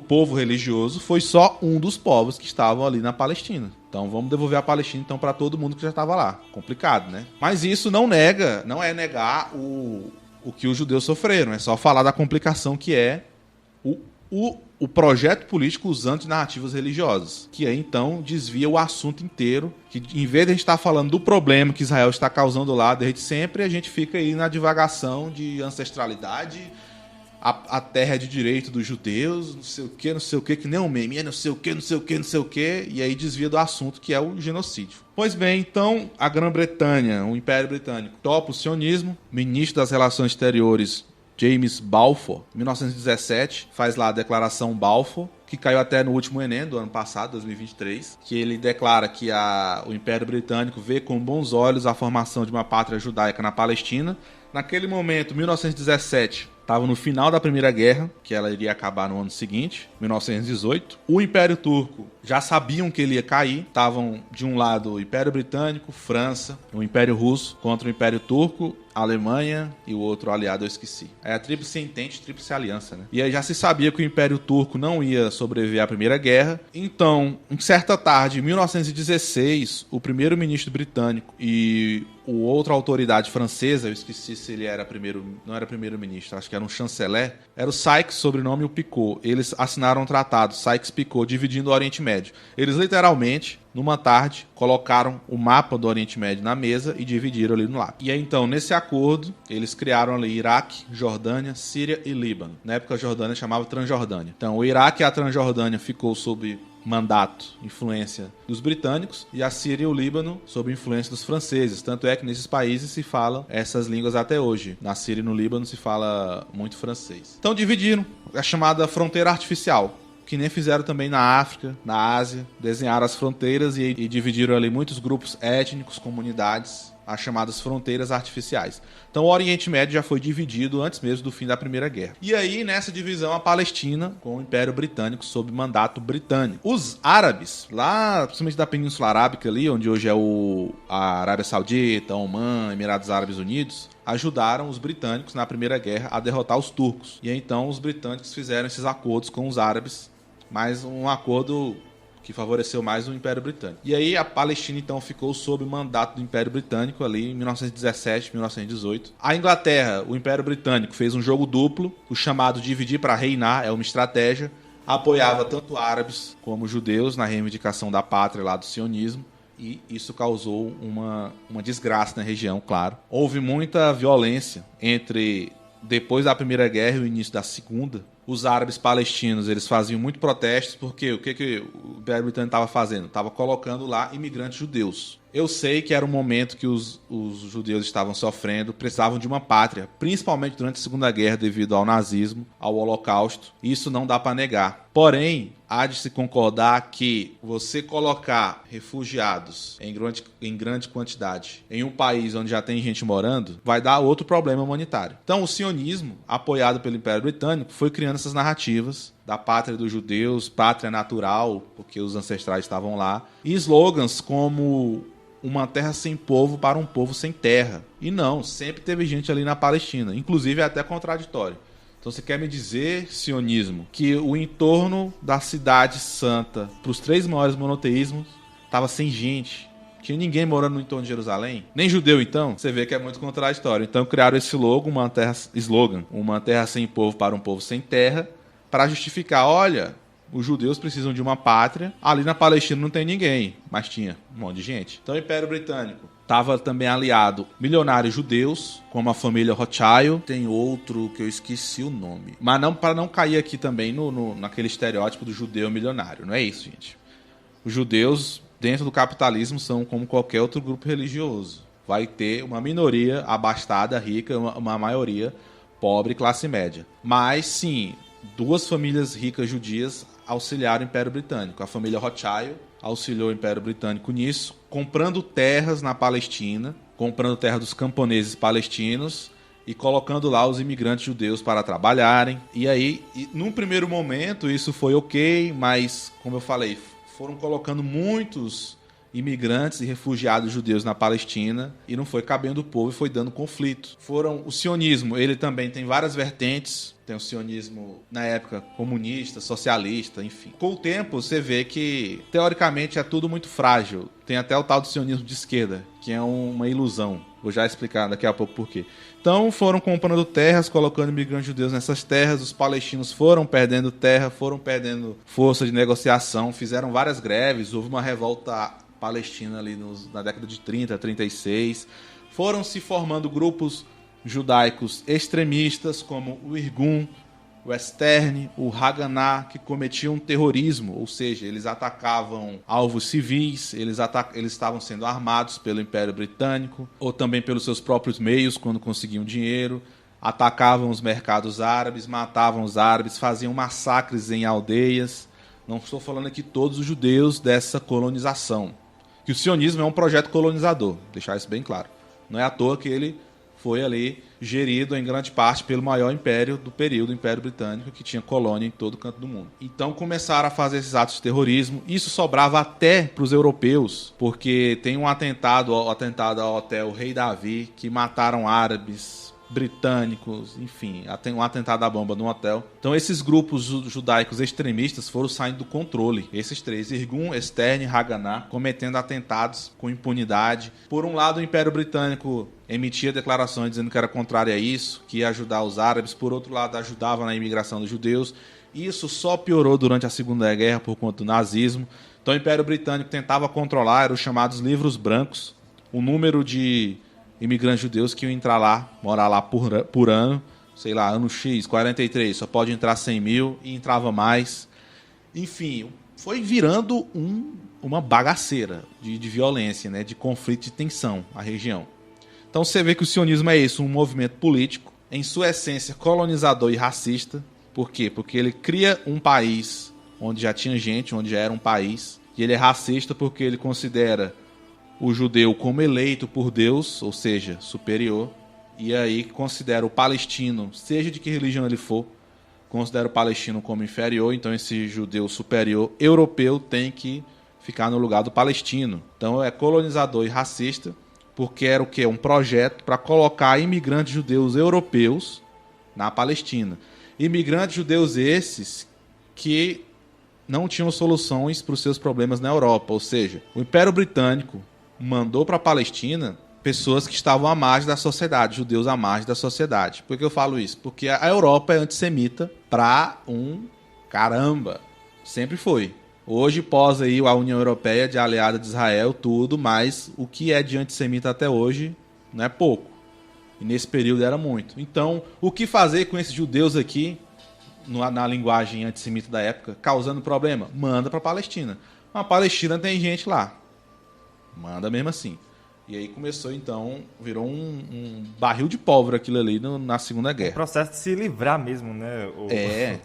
povo religioso, foi só um dos povos que estavam ali na Palestina. Então vamos devolver a Palestina então para todo mundo que já estava lá. Complicado, né? Mas isso não é negar o que os judeus sofreram. É só falar da complicação que é o projeto político usando narrativas religiosas, que aí então desvia o assunto inteiro, que em vez de a gente estar falando do problema que Israel está causando lá desde sempre, a gente fica aí na divagação de ancestralidade, a terra é de direito dos judeus, não sei o que nem um meme, não sei o que, e aí desvia do assunto que é o genocídio. Pois bem, então a Grã-Bretanha, o Império Britânico, topa o sionismo, ministro das Relações Exteriores James Balfour, em 1917, faz lá a Declaração Balfour, que caiu até no último Enem do ano passado, 2023, que ele declara que o Império Britânico vê com bons olhos a formação de uma pátria judaica na Palestina. Naquele momento, 1917, estava no final da Primeira Guerra, que ela iria acabar no ano seguinte, 1918. O Império Turco já sabiam que ele ia cair. Estavam, de um lado, o Império Britânico, França, o Império Russo contra o Império Turco, Alemanha e o outro aliado eu esqueci. É a Tríplice Entente, Tríplice Aliança, né? E aí já se sabia que o Império Turco não ia sobreviver à Primeira Guerra. Então, em certa tarde, em 1916, o primeiro-ministro britânico e outra autoridade francesa, eu esqueci se ele era não era primeiro-ministro, acho que era um chanceler, era o Sykes, sobrenome, e o Picot. Eles assinaram um tratado, Sykes-Picot, dividindo o Oriente Médio. Eles literalmente, numa tarde, colocaram o mapa do Oriente Médio na mesa e dividiram ali no lado. E aí, então, nesse acordo, eles criaram ali Iraque, Jordânia, Síria e Líbano. Na época, a Jordânia chamava Transjordânia. Então, o Iraque e a Transjordânia ficou sob mandato, influência dos britânicos, e a Síria e o Líbano sob influência dos franceses. Tanto é que nesses países se falam essas línguas até hoje. Na Síria e no Líbano se fala muito francês. Então dividiram a chamada fronteira artificial, que nem fizeram também na África, na Ásia. Desenharam as fronteiras e dividiram ali muitos grupos étnicos, comunidades, as chamadas fronteiras artificiais. Então o Oriente Médio já foi dividido antes mesmo do fim da Primeira Guerra. E aí, nessa divisão, a Palestina com o Império Britânico sob mandato britânico. Os árabes, lá, principalmente da Península Arábica ali, onde hoje é a Arábia Saudita, Omã, Emirados Árabes Unidos, ajudaram os britânicos na Primeira Guerra a derrotar os turcos. E aí, então, os britânicos fizeram esses acordos com os árabes, mas um acordo que favoreceu mais o Império Britânico. E aí a Palestina, então, ficou sob mandato do Império Britânico ali em 1917, 1918. A Inglaterra, o Império Britânico, fez um jogo duplo, o chamado dividir para reinar, é uma estratégia. apoiava tanto árabes como judeus na reivindicação da pátria lá do sionismo, e isso causou uma desgraça na região, claro. Houve muita violência depois da Primeira Guerra e o início da Segunda. Os árabes palestinos, eles faziam muito protestos, porque o que o Império Britânico estava fazendo? Estava colocando lá imigrantes judeus. Eu sei que era um momento que os judeus estavam sofrendo, precisavam de uma pátria, principalmente durante a Segunda Guerra, devido ao nazismo, ao Holocausto. Isso não dá para negar. Porém, há de se concordar que você colocar refugiados em grande quantidade em um país onde já tem gente morando, vai dar outro problema humanitário. Então, o sionismo, apoiado pelo Império Britânico, foi criando essas narrativas da pátria dos judeus, pátria natural, porque os ancestrais estavam lá, e slogans como uma terra sem povo para um povo sem terra. E não, sempre teve gente ali na Palestina, inclusive é até contraditório. Então você quer me dizer, sionismo, que o entorno da cidade santa, para os 3 maiores monoteísmos, estava sem gente? Tinha ninguém morando no entorno de Jerusalém? Nem judeu, então? Você vê que é muito contraditório. Então criaram esse slogan, uma terra sem povo para um povo sem terra, para justificar, olha, os judeus precisam de uma pátria, ali na Palestina não tem ninguém, mas tinha um monte de gente. Então o Império Britânico estava também aliado milionários judeus, como a família Rothschild. Tem outro que eu esqueci o nome. Mas não, para não cair aqui também naquele estereótipo do judeu milionário. Não é isso, gente. Os judeus, dentro do capitalismo, são como qualquer outro grupo religioso. Vai ter uma minoria abastada, rica, uma maioria pobre, classe média. Mas, sim, 2 famílias ricas judias auxiliaram o Império Britânico. A família Rothschild auxiliou o Império Britânico nisso, comprando terras na Palestina, comprando terra dos camponeses palestinos e colocando lá os imigrantes judeus para trabalharem. E aí, num primeiro momento, isso foi ok, mas, como eu falei, foram colocando muitos imigrantes e refugiados judeus na Palestina e não foi cabendo o povo e foi dando conflito. O sionismo, ele também tem várias vertentes. Tem o sionismo, na época, comunista, socialista, enfim. Com o tempo, você vê que, teoricamente, é tudo muito frágil. Tem até o tal do sionismo de esquerda, que é uma ilusão. Vou já explicar daqui a pouco por quê. Então, foram comprando terras, colocando imigrantes judeus nessas terras. Os palestinos foram perdendo terra, foram perdendo força de negociação, fizeram várias greves. Houve uma revolta palestina ali na década de 30, 36. Foram se formando grupos judaicos extremistas como o Irgun, o Stern, o Haganah, que cometiam terrorismo, ou seja, eles atacavam alvos civis, eles estavam sendo armados pelo Império Britânico, ou também pelos seus próprios meios, quando conseguiam dinheiro, atacavam os mercados árabes, matavam os árabes, faziam massacres em aldeias. Não estou falando aqui todos os judeus dessa colonização, que o sionismo é um projeto colonizador, deixar isso bem claro. Não é à toa que ele foi ali gerido em grande parte pelo maior império do período, o Império Britânico, que tinha colônia em todo canto do mundo. Então começaram a fazer esses atos de terrorismo. Isso sobrava até para os europeus, porque tem um atentado ao hotel Rei Davi, que mataram árabes, britânicos, enfim, tem um atentado à bomba no hotel. Então esses grupos judaicos extremistas foram saindo do controle. Esses 3, Irgun, Stern e Haganah, cometendo atentados com impunidade. Por um lado, o Império Britânico emitia declarações dizendo que era contrário a isso, que ia ajudar os árabes. Por outro lado, ajudava na imigração dos judeus. Isso só piorou durante a Segunda Guerra por conta do nazismo. Então o Império Britânico tentava controlar, eram os chamados livros brancos, o número de imigrantes judeus que iam entrar lá, morar lá por ano, sei lá, ano X, 43, só pode entrar 100 mil, e entrava mais. Enfim, foi virando uma bagaceira de violência, né, de conflito, de tensão, a região. Então você vê que o sionismo é isso, um movimento político, em sua essência colonizador e racista. Por quê? Porque ele cria um país onde já tinha gente, onde já era um país, e ele é racista porque ele considera o judeu como eleito por Deus, ou seja, superior, e aí considera o palestino, seja de que religião ele for, considera o palestino como inferior, então esse judeu superior europeu tem que ficar no lugar do palestino. Então é colonizador e racista, porque era o quê? Um projeto para colocar imigrantes judeus europeus na Palestina. Imigrantes judeus esses que não tinham soluções para os seus problemas na Europa, ou seja, o Império Britânico mandou para a Palestina pessoas que estavam à margem da sociedade, judeus à margem da sociedade. Por que eu falo isso? Porque a Europa é antissemita para um Caramba, sempre foi. Hoje, pós aí a União Europeia de aliada de Israel, tudo, mas o que é de antissemita até hoje não é pouco. E nesse período era muito. Então, o que fazer com esses judeus aqui, na linguagem antissemita da época, causando problema? Manda para a Palestina. A Palestina tem gente lá. Manda mesmo assim. E aí começou, então, virou um barril de pólvora aquilo ali na Segunda Guerra. O processo de se livrar mesmo, né,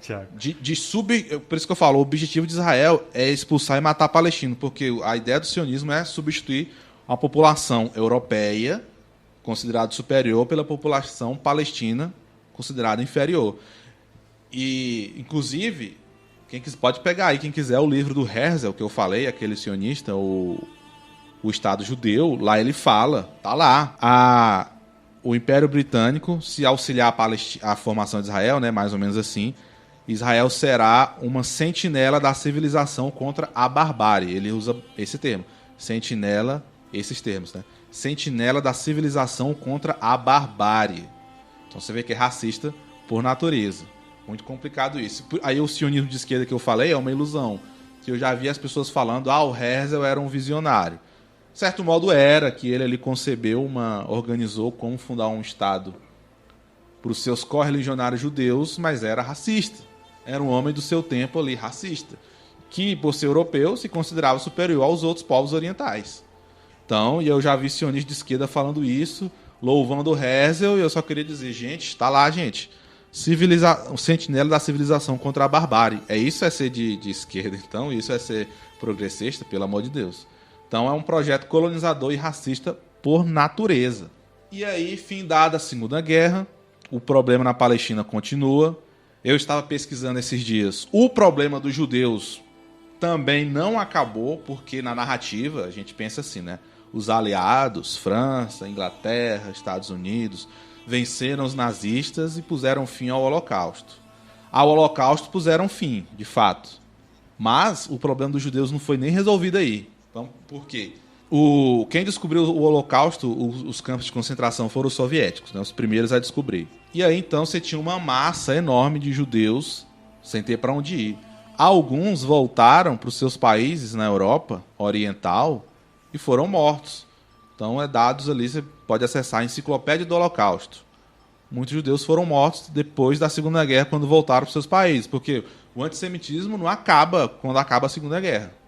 Thiago? Por isso que eu falo, o objetivo de Israel é expulsar e matar palestinos, porque a ideia do sionismo é substituir a população europeia, considerada superior, pela população palestina, considerada inferior. E, inclusive, pode pegar aí, quem quiser, o livro do Herzl, que eu falei, aquele sionista, o Estado Judeu, lá ele fala, tá lá, o Império Britânico, se auxiliar a formação de Israel, né, mais ou menos assim, Israel será uma sentinela da civilização contra a barbárie. Ele usa esse termo, sentinela, esses termos, né? Sentinela da civilização contra a barbárie. Então você vê que é racista por natureza. Muito complicado isso. Aí o sionismo de esquerda que eu falei é uma ilusão, que eu já vi as pessoas falando, o Herzl era um visionário. De certo modo era, que ele ali organizou como fundar um Estado para os seus correligionários judeus, mas era racista. Era um homem do seu tempo ali, racista, que por ser europeu se considerava superior aos outros povos orientais. Então, e eu já vi sionistas de esquerda falando isso, louvando o Herzl, e eu só queria dizer, gente, está lá, gente, o sentinela da civilização contra a barbárie. Isso é ser de esquerda, então, isso é ser progressista, pelo amor de Deus. Então é um projeto colonizador e racista por natureza. E aí, findada a Segunda Guerra, o problema na Palestina continua. Eu estava pesquisando esses dias. O problema dos judeus também não acabou, porque na narrativa a gente pensa assim, né? Os aliados, França, Inglaterra, Estados Unidos, venceram os nazistas e puseram fim ao Holocausto. Ao Holocausto puseram fim, de fato. Mas o problema dos judeus não foi nem resolvido aí. Então, por quê? Quem descobriu o Holocausto, os campos de concentração, foram os soviéticos, né? Os primeiros a descobrir. E aí, então, você tinha uma massa enorme de judeus sem ter para onde ir. Alguns voltaram para os seus países na Europa Oriental e foram mortos. Então, dados ali, você pode acessar a Enciclopédia do Holocausto. Muitos judeus foram mortos depois da Segunda Guerra, quando voltaram para os seus países, porque o antissemitismo não acaba quando acaba a Segunda Guerra.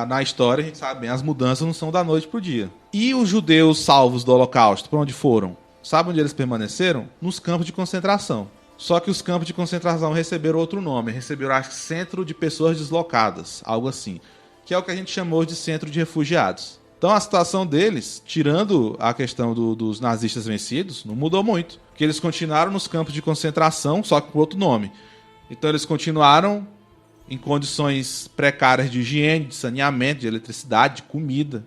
Na história, a gente sabe bem, as mudanças não são da noite para o dia. E os judeus salvos do Holocausto, para onde foram? Sabe onde eles permaneceram? Nos campos de concentração. Só que os campos de concentração receberam outro nome. Receberam, acho que, Centro de Pessoas Deslocadas, algo assim. Que é o que a gente chamou de Centro de Refugiados. Então a situação deles, tirando a questão dos nazistas vencidos, não mudou muito. Porque eles continuaram nos campos de concentração, só que com outro nome. Então eles continuaram em condições precárias de higiene, de saneamento, de eletricidade, de comida.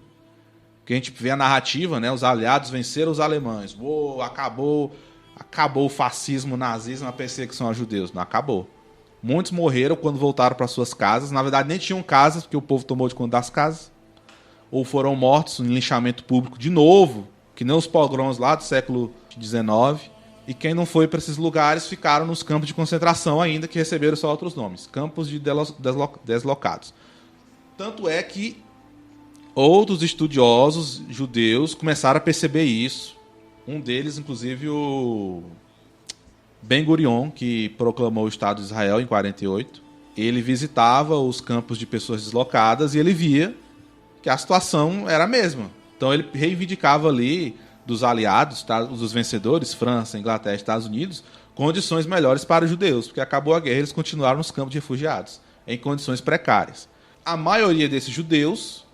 Que a gente vê a narrativa, né? Os aliados venceram os alemães. Acabou o fascismo, o nazismo, a perseguição aos judeus. Não acabou. Muitos morreram quando voltaram para suas casas. Na verdade, nem tinham casas, porque o povo tomou de conta das casas. Ou foram mortos em linchamento público de novo, que nem os pogroms lá do século XIX. E quem não foi para esses lugares ficaram nos campos de concentração ainda, que receberam só outros nomes. Campos de deslocados. Tanto é que outros estudiosos judeus começaram a perceber isso. Um deles, inclusive, o Ben-Gurion, que proclamou o Estado de Israel em 48. Ele visitava os campos de pessoas deslocadas e ele via que a situação era a mesma. Então ele reivindicava ali dos aliados, dos vencedores, França, Inglaterra e Estados Unidos, condições melhores para os judeus, porque acabou a guerra e eles continuaram nos campos de refugiados, em condições precárias. A maioria desses judeus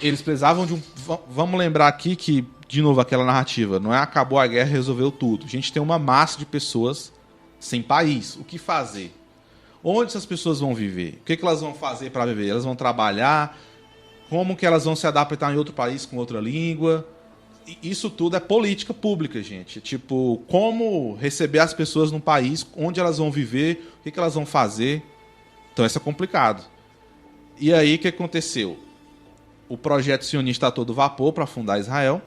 eles precisavam de vamos lembrar aqui que, de novo, aquela narrativa, não é acabou a guerra e resolveu tudo. A gente tem uma massa de pessoas sem país. O que fazer? Onde essas pessoas vão viver? O que elas vão fazer para viver? Elas vão trabalhar? Como que elas vão se adaptar em outro país com outra língua? Isso tudo é política pública, gente. Tipo, como receber as pessoas num país, onde elas vão viver, o que elas vão fazer. Então, isso é complicado. E aí, o que aconteceu? O projeto sionista a todo vapor para fundar Israel,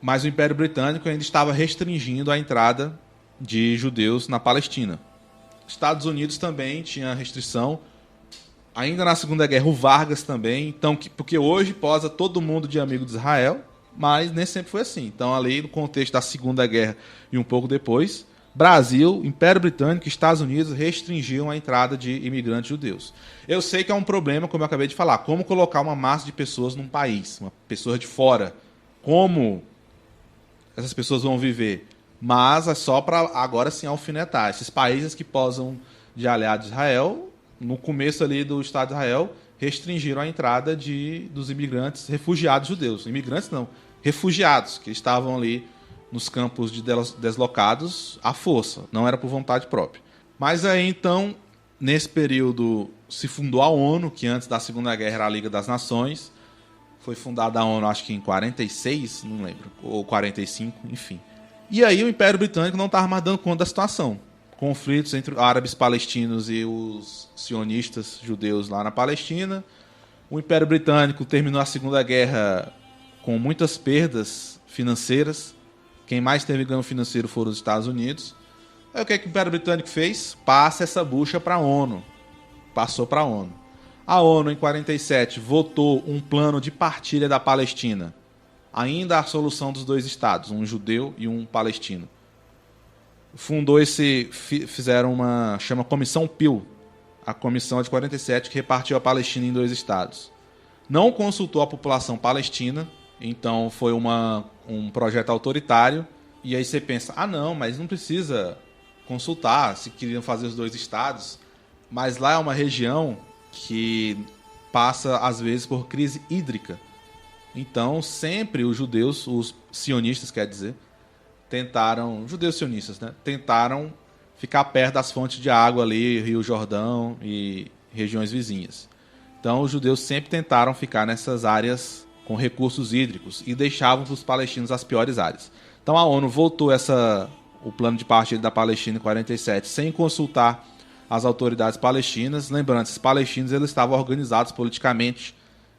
mas o Império Britânico ainda estava restringindo a entrada de judeus na Palestina. Estados Unidos também tinha restrição. Ainda na Segunda Guerra, o Vargas também. Então, porque hoje posa todo mundo de amigo de Israel, mas nem sempre foi assim. Então, ali no contexto da Segunda Guerra e um pouco depois, Brasil, Império Britânico e Estados Unidos restringiam a entrada de imigrantes judeus. Eu sei que é um problema, como eu acabei de falar, como colocar uma massa de pessoas num país, uma pessoa de fora. Como essas pessoas vão viver? Mas é só para agora sim alfinetar. Esses países que posam de aliado de Israel, no começo ali do Estado de Israel, restringiram a entrada dos imigrantes refugiados judeus. Imigrantes não, refugiados, que estavam ali nos campos de deslocados à força, não era por vontade própria. Mas aí então, nesse período, se fundou a ONU, que antes da Segunda Guerra era a Liga das Nações. Foi fundada a ONU, acho que em 46, não lembro, ou 45, enfim. E aí o Império Britânico não estava mais dando conta da situação. Conflitos entre árabes palestinos e os sionistas judeus lá na Palestina. O Império Britânico terminou a Segunda Guerra com muitas perdas financeiras. Quem mais teve ganho financeiro foram os Estados Unidos. Aí o que o Império Britânico fez? Passa essa bucha para a ONU. Passou para a ONU. A ONU, em 47, votou um plano de partilha da Palestina. Ainda a solução dos dois estados, um judeu e um palestino. Fizeram chama Comissão Peel, a comissão de 47 que repartiu a Palestina em dois estados. Não consultou a população palestina, então foi um projeto autoritário. E aí você pensa, não, mas não precisa consultar se queriam fazer os dois estados. Mas lá é uma região que passa, às vezes, por crise hídrica. Então, sempre os judeus, os sionistas, quer dizer, judeus sionistas, né? Tentaram ficar perto das fontes de água ali, Rio Jordão e regiões vizinhas. Então, os judeus sempre tentaram ficar nessas áreas com recursos hídricos e deixavam para os palestinos as piores áreas. Então, a ONU voltou o plano de partilha da Palestina em 47 sem consultar as autoridades palestinas. Lembrando, esses palestinos eles estavam organizados politicamente,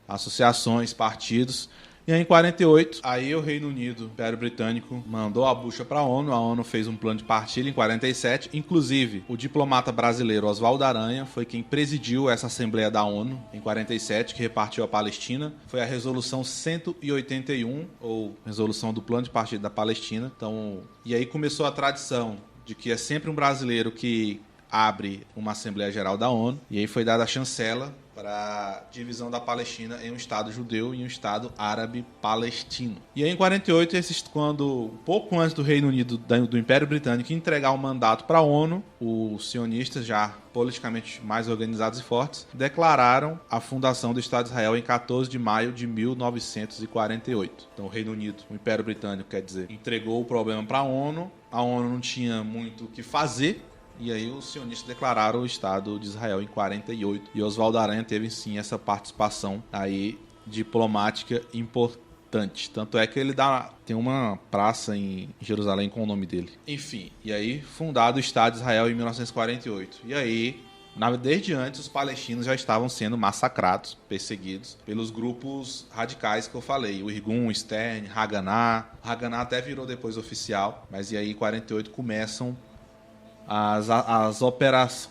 associações, partidos. E aí, em 48, aí o Reino Unido, o Império Britânico, mandou a bucha para a ONU fez um plano de partilha em 47. Inclusive, o diplomata brasileiro Oswaldo Aranha foi quem presidiu essa Assembleia da ONU em 47, que repartiu a Palestina. Foi a Resolução 181, ou Resolução do Plano de Partilha da Palestina. Então, e aí começou a tradição de que é sempre um brasileiro que abre uma Assembleia Geral da ONU, e aí foi dada a chancela para a divisão da Palestina em um Estado judeu e um Estado árabe palestino. E aí em 48, pouco antes do Reino Unido, do Império Britânico, entregar o mandato para a ONU, os sionistas, já politicamente mais organizados e fortes, declararam a fundação do Estado de Israel em 14 de maio de 1948. Então o Reino Unido, o Império Britânico, quer dizer, entregou o problema para a ONU não tinha muito o que fazer. E aí os sionistas declararam o Estado de Israel em 48. E Oswaldo Aranha teve sim essa participação aí diplomática importante. Tanto é que ele tem uma praça em Jerusalém com o nome dele. Enfim, e aí fundado o Estado de Israel em 1948. E aí, desde antes, os palestinos já estavam sendo massacrados, perseguidos pelos grupos radicais que eu falei. O Irgun, o Stern, Haganah. Haganah até virou depois oficial. Mas e aí em 48 começam as operações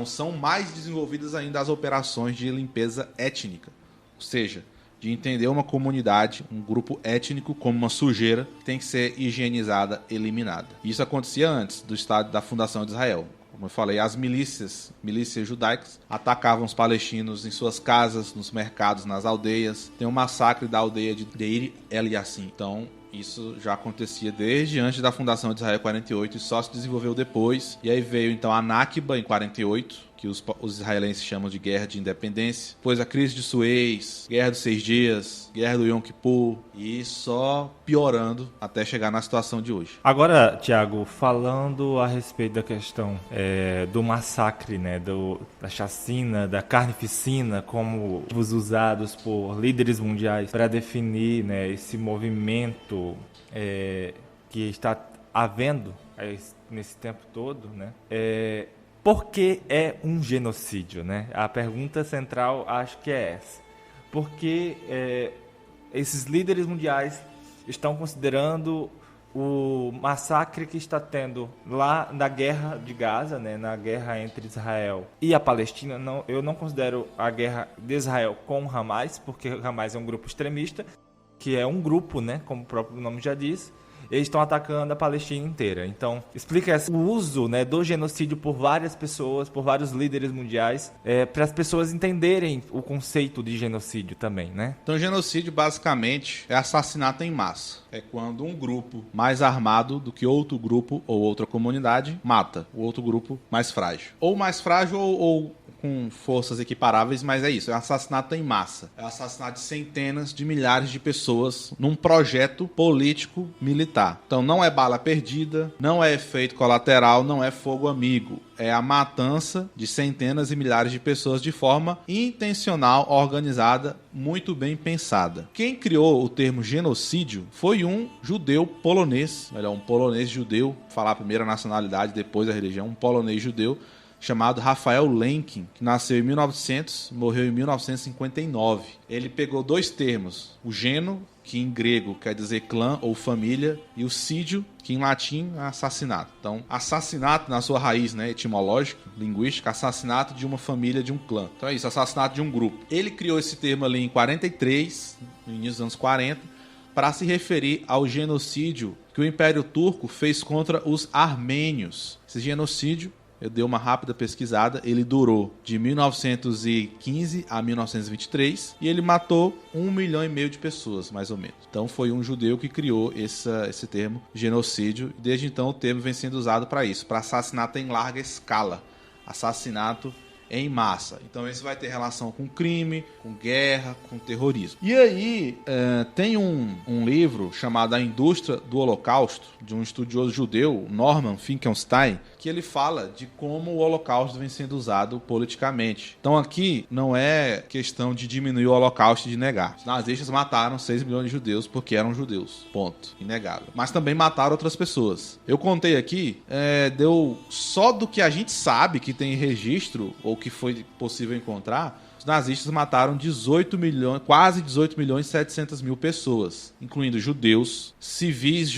são mais desenvolvidas ainda as operações de limpeza étnica, ou seja, de entender uma comunidade, um grupo étnico como uma sujeira que tem que ser higienizada, eliminada. Isso acontecia antes da fundação de Israel. Como eu falei, as milícias judaicas atacavam os palestinos em suas casas, nos mercados, nas aldeias. Tem um massacre da aldeia de Deir el-Yassin. Então, isso já acontecia desde antes da fundação de Israel em 48 e só se desenvolveu depois. E aí veio então a Nakba em 48, que os israelenses chamam de Guerra de Independência. Depois a crise de Suez, Guerra dos 6 Dias, Guerra do Yom Kippur, e só piorando até chegar na situação de hoje. Agora, Tiago, falando a respeito da questão do massacre, né, da chacina, da carnificina, como os usados por líderes mundiais para definir, né, esse movimento que está havendo nesse tempo todo, né, por que é um genocídio, né? A pergunta central acho que é essa. Porque esses líderes mundiais estão considerando o massacre que está tendo lá na guerra de Gaza, né, na guerra entre Israel e a Palestina. Não, eu não considero a guerra de Israel com o Hamas, porque o Hamas é um grupo extremista, que é um grupo, né, como o próprio nome já diz. Eles estão atacando a Palestina inteira. Então, explica o uso, né, do genocídio por várias pessoas, por vários líderes mundiais, para as pessoas entenderem o conceito de genocídio também, né? Então, genocídio, basicamente, é assassinato em massa. É quando um grupo mais armado do que outro grupo ou outra comunidade mata o outro grupo mais frágil. Ou mais frágil ou com forças equiparáveis, mas é isso, é um assassinato em massa. É o assassinato de centenas de milhares de pessoas num projeto político militar. Então não é bala perdida, não é efeito colateral, não é fogo amigo. É a matança de centenas e milhares de pessoas de forma intencional, organizada, muito bem pensada. Quem criou o termo genocídio foi um judeu polonês, um polonês judeu, falar a primeira nacionalidade, depois a religião, um polonês judeu, chamado Rafael Lemkin, que nasceu em 1900, morreu em 1959. Ele pegou dois termos, o geno, que em grego quer dizer clã ou família, e o sídio, que em latim é assassinato. Então, assassinato na sua raiz, né, etimológica, linguística, assassinato de uma família, de um clã. Então é isso, assassinato de um grupo. Ele criou esse termo ali em 43, no início dos anos 40, para se referir ao genocídio que o Império Turco fez contra os armênios. Esse genocídio, eu dei uma rápida pesquisada, ele durou de 1915 a 1923 e ele matou 1,5 milhão de pessoas, mais ou menos. Então foi um judeu que criou esse termo genocídio. Desde então o termo vem sendo usado para isso, para assassinato em larga escala, assassinato em massa. Então isso vai ter relação com crime, com guerra, com terrorismo. E aí tem um livro chamado A Indústria do Holocausto, de um estudioso judeu, Norman Finkelstein, que ele fala de como o Holocausto vem sendo usado politicamente. Então aqui não é questão de diminuir o Holocausto e de negar. Os nazistas mataram 6 milhões de judeus porque eram judeus. Ponto. Inegável. Mas também mataram outras pessoas. Eu contei aqui, deu só do que a gente sabe que tem registro, ou que foi possível encontrar, os nazistas mataram 18 milhões, quase 18 milhões e 700 mil pessoas, incluindo judeus, civis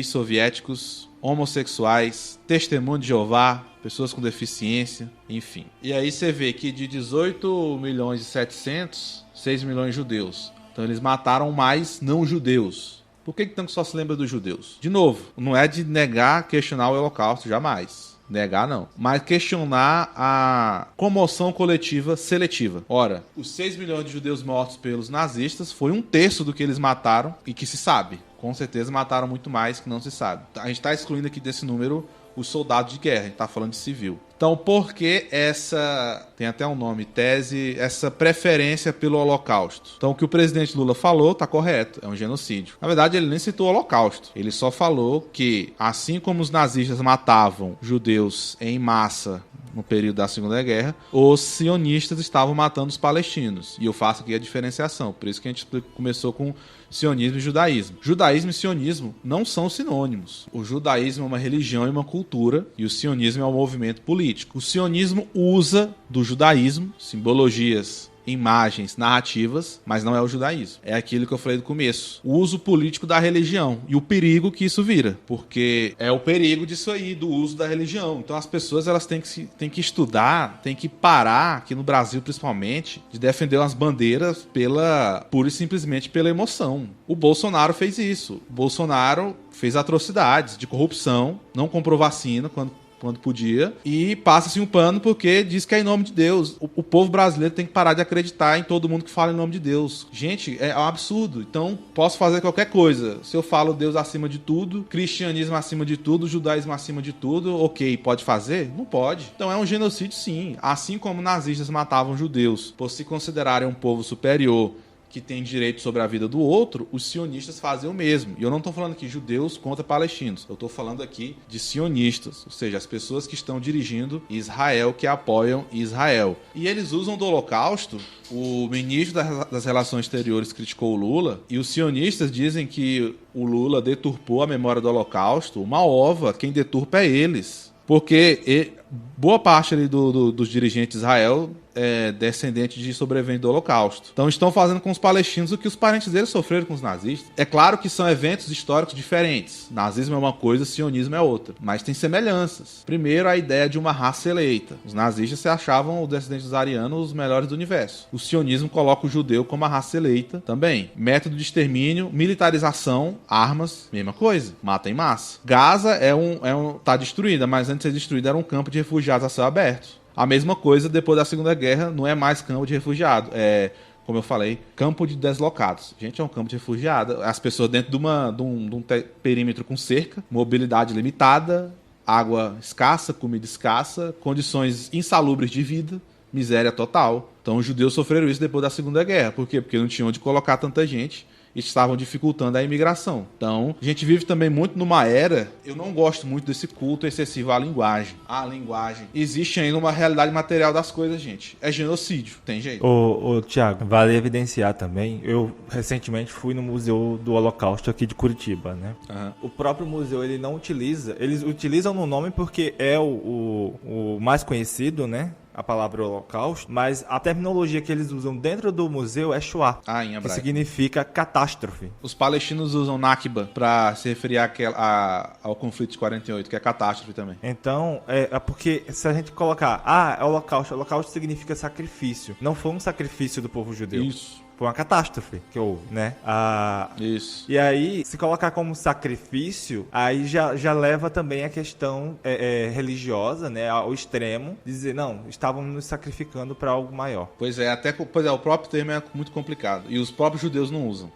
soviéticos, homossexuais, testemunho de Jeová, pessoas com deficiência, enfim. E aí você vê que de 18 milhões e 700, 6 milhões de judeus. Então eles mataram mais não judeus. Por que então só se lembra dos judeus? De novo, não é de negar, questionar o Holocausto, jamais. Negar não. Mas questionar a comoção coletiva seletiva. Ora, os 6 milhões de judeus mortos pelos nazistas foi 1/3 do que eles mataram e que se sabe. Com certeza mataram muito mais que não se sabe. A gente está excluindo aqui desse número os soldados de guerra, a gente está falando de civil. Então, por que essa, tem até um nome, tese, essa preferência pelo Holocausto? Então, o que o presidente Lula falou está correto, é um genocídio. Na verdade, ele nem citou o Holocausto. Ele só falou que, assim como os nazistas matavam judeus em massa no período da Segunda Guerra, os sionistas estavam matando os palestinos. E eu faço aqui a diferenciação. Por isso que a gente começou com sionismo e judaísmo. Judaísmo e sionismo não são sinônimos. O judaísmo é uma religião e uma cultura, e o sionismo é um movimento político. O sionismo usa do judaísmo simbologias, imagens, narrativas, mas não é o judaísmo. É aquilo que eu falei do começo. O uso político da religião e o perigo que isso vira. Porque é o perigo disso aí, do uso da religião. Então as pessoas elas têm que estudar, têm que parar, aqui no Brasil principalmente, de defender umas bandeiras pura e simplesmente pela emoção. O Bolsonaro fez isso. O Bolsonaro fez atrocidades de corrupção, não comprou vacina quando podia, e passa-se um pano porque diz que é em nome de Deus. O povo brasileiro tem que parar de acreditar em todo mundo que fala em nome de Deus. Gente, é um absurdo. Então, posso fazer qualquer coisa. Se eu falo Deus acima de tudo, cristianismo acima de tudo, judaísmo acima de tudo, ok, pode fazer? Não pode. Então é um genocídio, sim. Assim como nazistas matavam judeus por se considerarem um povo superior, que tem direito sobre a vida do outro, os sionistas fazem o mesmo. E eu não estou falando aqui judeus contra palestinos. Eu estou falando aqui de sionistas, ou seja, as pessoas que estão dirigindo Israel, que apoiam Israel. E eles usam do Holocausto. O ministro das Relações Exteriores criticou o Lula, e os sionistas dizem que o Lula deturpou a memória do Holocausto. Uma ova, quem deturpa é eles. Porque boa parte ali dos dirigentes de Israel descendente de sobrevivente do Holocausto. Então estão fazendo com os palestinos o que os parentes deles sofreram com os nazistas. É claro que são eventos históricos diferentes. Nazismo é uma coisa, sionismo é outra. Mas tem semelhanças. Primeiro, a ideia de uma raça eleita. Os nazistas se achavam, os descendentes dos arianos, os melhores do universo. O sionismo coloca o judeu como a raça eleita também. Método de extermínio, militarização, armas, mesma coisa. Mata em massa. Gaza tá destruída, mas antes de ser destruída era um campo de refugiados a céu aberto. A mesma coisa depois da Segunda Guerra, não é mais campo de refugiado, como eu falei, campo de deslocados. Gente, é um campo de refugiado. As pessoas dentro de um perímetro com cerca, mobilidade limitada, água escassa, comida escassa, condições insalubres de vida, miséria total. Então os judeus sofreram isso depois da Segunda Guerra. Por quê? Porque não tinham onde colocar tanta gente. Estavam dificultando a imigração. Então, a gente vive também muito numa era, eu não gosto muito desse culto excessivo à linguagem. A linguagem. Existe ainda uma realidade material das coisas, gente. É genocídio, tem jeito. Ô Thiago, vale evidenciar também, eu recentemente fui no Museu do Holocausto aqui de Curitiba, né? Uhum. O próprio museu, ele não utiliza, eles utilizam no nome porque é o mais conhecido, né? A palavra holocausto, mas a terminologia que eles usam dentro do museu é Shoah, em hebraico, que significa catástrofe. Os palestinos usam Nakba para se referir ao conflito de 48, que é catástrofe também. Então, porque se a gente colocar, holocausto significa sacrifício. Não foi um sacrifício do povo judeu. Isso. Foi uma catástrofe que houve, né? Isso. E aí, se colocar como sacrifício, aí já leva também a questão religiosa, né? Ao extremo, dizer, não, estávamos nos sacrificando para algo maior. Pois é, o próprio termo é muito complicado. E os próprios judeus não usam.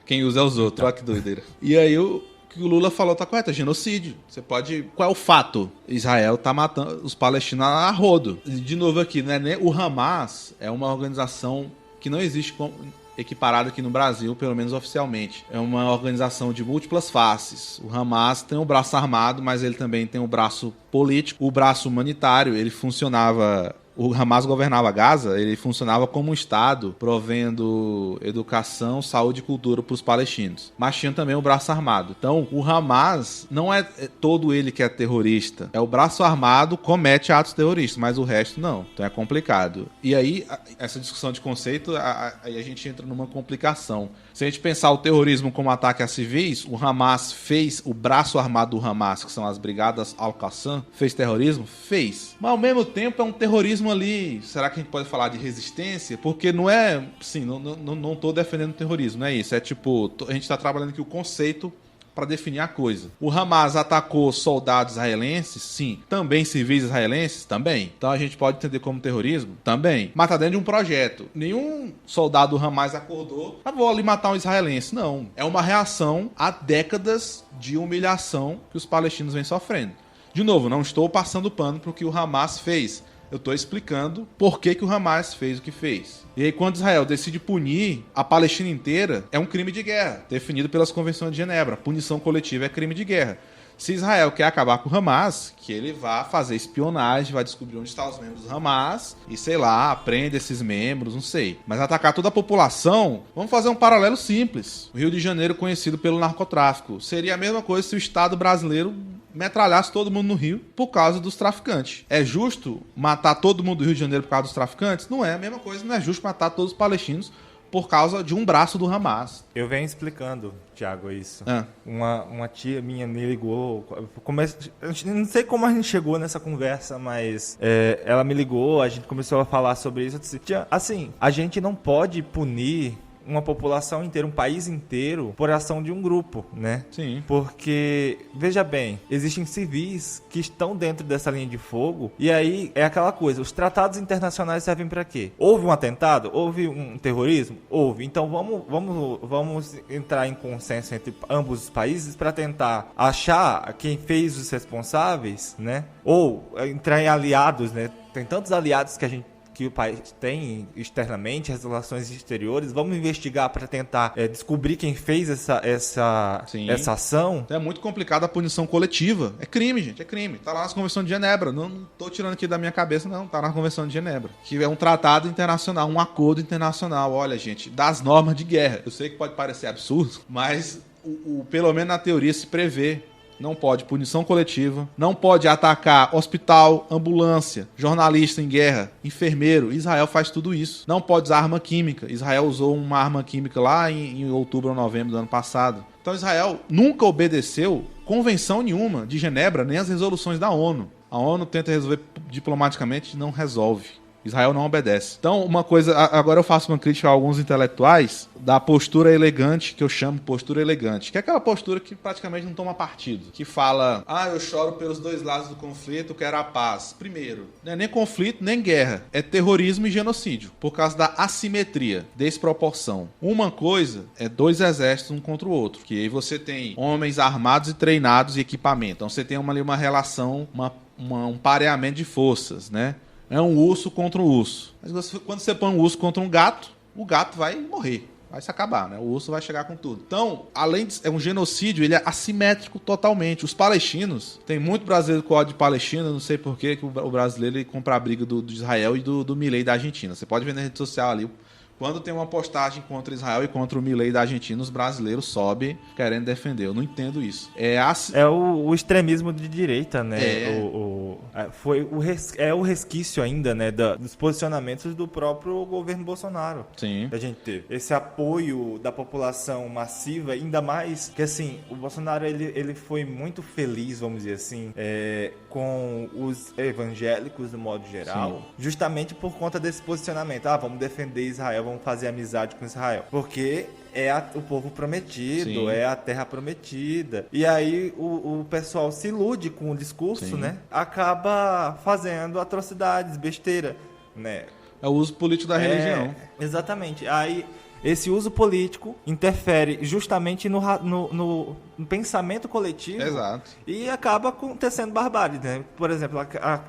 Quem usa é os outros, olha que doideira. E aí, o que o Lula falou tá correto, é genocídio. Você pode... Qual é o fato? Israel tá matando os palestinos a rodo. De novo aqui, né? O Hamas é uma organização que não existe equiparada aqui no Brasil, pelo menos oficialmente. É uma organização de múltiplas faces. O Hamas tem o braço armado, mas ele também tem o braço político, o braço humanitário. Ele funcionava... O Hamas governava Gaza, ele funcionava como um Estado, provendo educação, saúde e cultura para os palestinos. Mas tinha também o braço armado. Então, o Hamas não é todo ele que é terrorista. É o braço armado comete atos terroristas, mas o resto não. Então é complicado. E aí, essa discussão de conceito, aí a gente entra numa complicação. Se a gente pensar o terrorismo como ataque a civis, o Hamas fez, o braço armado do Hamas, que são as brigadas Al-Qassam, fez terrorismo? Fez. Mas ao mesmo tempo é um terrorismo ali. Será que a gente pode falar de resistência? Porque não é, sim, não tô defendendo o terrorismo, não é isso. É tipo, a gente tá trabalhando aqui o conceito para definir a coisa. O Hamas atacou soldados israelenses? Sim. Também civis israelenses? Também. Então a gente pode entender como terrorismo? Também. Mas tá dentro de um projeto. Nenhum soldado do Hamas acordou, vou ali matar um israelense. Não. É uma reação a décadas de humilhação que os palestinos vêm sofrendo. De novo, não estou passando pano pro que o Hamas fez. Eu estou explicando por que o Hamas fez o que fez. E aí, quando Israel decide punir a Palestina inteira, é um crime de guerra, definido pelas Convenções de Genebra. Punição coletiva é crime de guerra. Se Israel quer acabar com o Hamas, que ele vá fazer espionagem, vai descobrir onde estão os membros do Hamas e, sei lá, prende esses membros, não sei. Mas atacar toda a população, vamos fazer um paralelo simples. O Rio de Janeiro conhecido pelo narcotráfico. Seria a mesma coisa se o Estado brasileiro metralhasse todo mundo no Rio por causa dos traficantes. É justo matar todo mundo do Rio de Janeiro por causa dos traficantes? Não é a mesma coisa, não é justo matar todos os palestinos por causa de um braço do Hamas. Eu venho explicando, Thiago, isso. Uma tia minha me ligou. Não sei como a gente chegou nessa conversa, mas ela me ligou, a gente começou a falar sobre isso. Eu disse, tia, assim, a gente não pode punir uma população inteira, um país inteiro, por ação de um grupo, né? Sim. Porque, veja bem, existem civis que estão dentro dessa linha de fogo, e aí é aquela coisa, os tratados internacionais servem para quê? Houve um atentado? Houve um terrorismo? Houve. Então vamos entrar em consenso entre ambos os países para tentar achar quem fez os responsáveis, né? Ou entrar em aliados, né? Tem tantos aliados que o país tem externamente, as relações exteriores, vamos investigar para tentar descobrir quem fez essa ação. É muito complicado a punição coletiva. É crime, gente, é crime. Tá lá nas Convenções de Genebra. Não tô tirando aqui da minha cabeça, não. Tá na Convenção de Genebra. Que é um tratado internacional, um acordo internacional. Olha, gente, das normas de guerra. Eu sei que pode parecer absurdo, mas pelo menos na teoria se prevê não pode punição coletiva, não pode atacar hospital, ambulância, jornalista em guerra, enfermeiro. Israel faz tudo isso. Não pode usar arma química. Israel usou uma arma química lá em outubro ou novembro do ano passado. Então Israel nunca obedeceu convenção nenhuma de Genebra, nem as resoluções da ONU. A ONU tenta resolver diplomaticamente, não resolve. Israel não obedece. Então, uma coisa... Agora eu faço uma crítica a alguns intelectuais da postura elegante, que eu chamo postura elegante. Que é aquela postura que praticamente não toma partido. Que fala, eu choro pelos dois lados do conflito, quero a paz. Primeiro, não é nem conflito, nem guerra. É terrorismo e genocídio. Por causa da assimetria, desproporção. Uma coisa é dois exércitos um contra o outro. Que aí você tem homens armados e treinados e equipamento. Então você tem ali uma relação, um pareamento de forças, né? É um urso contra um urso. Mas quando você põe um urso contra um gato, o gato vai morrer. Vai se acabar, né? O urso vai chegar com tudo. Então, além de... É um genocídio, ele é assimétrico totalmente. Os palestinos... Tem muito brasileiro que ódio de Palestina. Não sei por que o brasileiro ele compra a briga do Israel e do Milei da Argentina. Você pode ver na rede social ali... Quando tem uma postagem contra Israel e contra o Milei da Argentina, os brasileiros sobem querendo defender. Eu não entendo isso. É o extremismo de direita, né? É o resquício ainda, né, dos posicionamentos do próprio governo Bolsonaro. Sim. Que a gente teve. Esse apoio da população massiva, ainda mais que, assim, o Bolsonaro, ele foi muito feliz, vamos dizer assim, com os evangélicos, do modo geral, Sim. justamente por conta desse posicionamento. Vamos defender Israel, vamos fazer amizade com Israel. Porque é o povo prometido, Sim. é a terra prometida. E aí o pessoal se ilude com o discurso, Sim. né? Acaba fazendo atrocidades, besteira, né? É o uso político da religião. Exatamente. Aí esse uso político interfere justamente no pensamento coletivo. Exato. E acaba acontecendo barbárie, né? Por exemplo,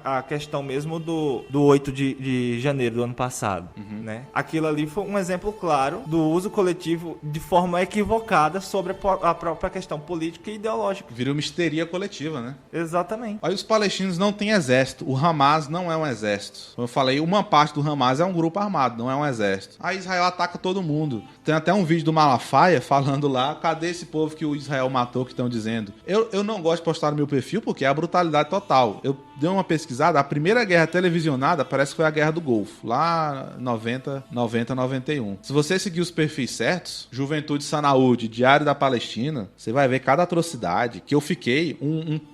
a questão mesmo do 8 de janeiro do ano passado, né? Aquilo ali foi um exemplo claro do uso coletivo de forma equivocada sobre a própria questão política e ideológica. Virou uma histeria coletiva, né? Exatamente. Aí os palestinos não têm exército. O Hamas não é um exército. Como eu falei, uma parte do Hamas é um grupo armado, não é um exército. Aí Israel ataca todo mundo. Tem até um vídeo do Malafaia falando lá, cadê esse povo que o Israel matou, que estão dizendo. Eu não gosto de postar no meu perfil porque é a brutalidade total. Eu dei uma pesquisada, a primeira guerra televisionada parece que foi a Guerra do Golfo, lá 91. Se você seguir os perfis certos, Juventude Sanaúde, Diário da Palestina, você vai ver cada atrocidade, que eu fiquei,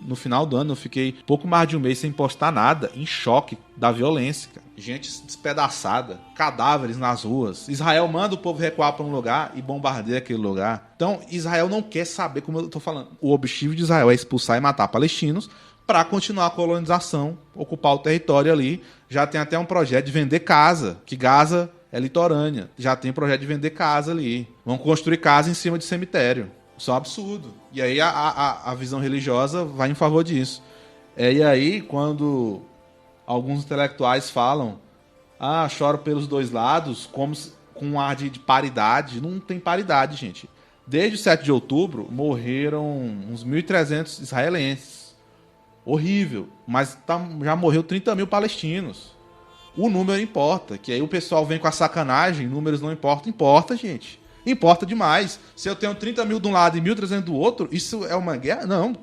no final do ano, eu fiquei pouco mais de um mês sem postar nada, em choque da violência, cara. Gente despedaçada, cadáveres nas ruas. Israel manda o povo recuar para um lugar e bombardeia aquele lugar. Então, Israel não quer saber, como eu tô falando, o objetivo de Israel é expulsar e matar palestinos para continuar a colonização, ocupar o território ali. Já tem até um projeto de vender casa, que Gaza é litorânea. Já tem um projeto de vender casa ali. Vão construir casa em cima de cemitério. Isso é um absurdo. E aí a visão religiosa vai em favor disso. E aí, quando alguns intelectuais falam, choro pelos dois lados, como com um ar de paridade. Não tem paridade, gente. Desde o 7 de outubro, morreram uns 1.300 israelenses. Horrível. Mas já morreu 30 mil palestinos. O número importa. Que aí o pessoal vem com a sacanagem, números não importam. Importa, gente. Importa demais. Se eu tenho 30 mil de um lado e 1.300 do outro, isso é uma guerra? Não.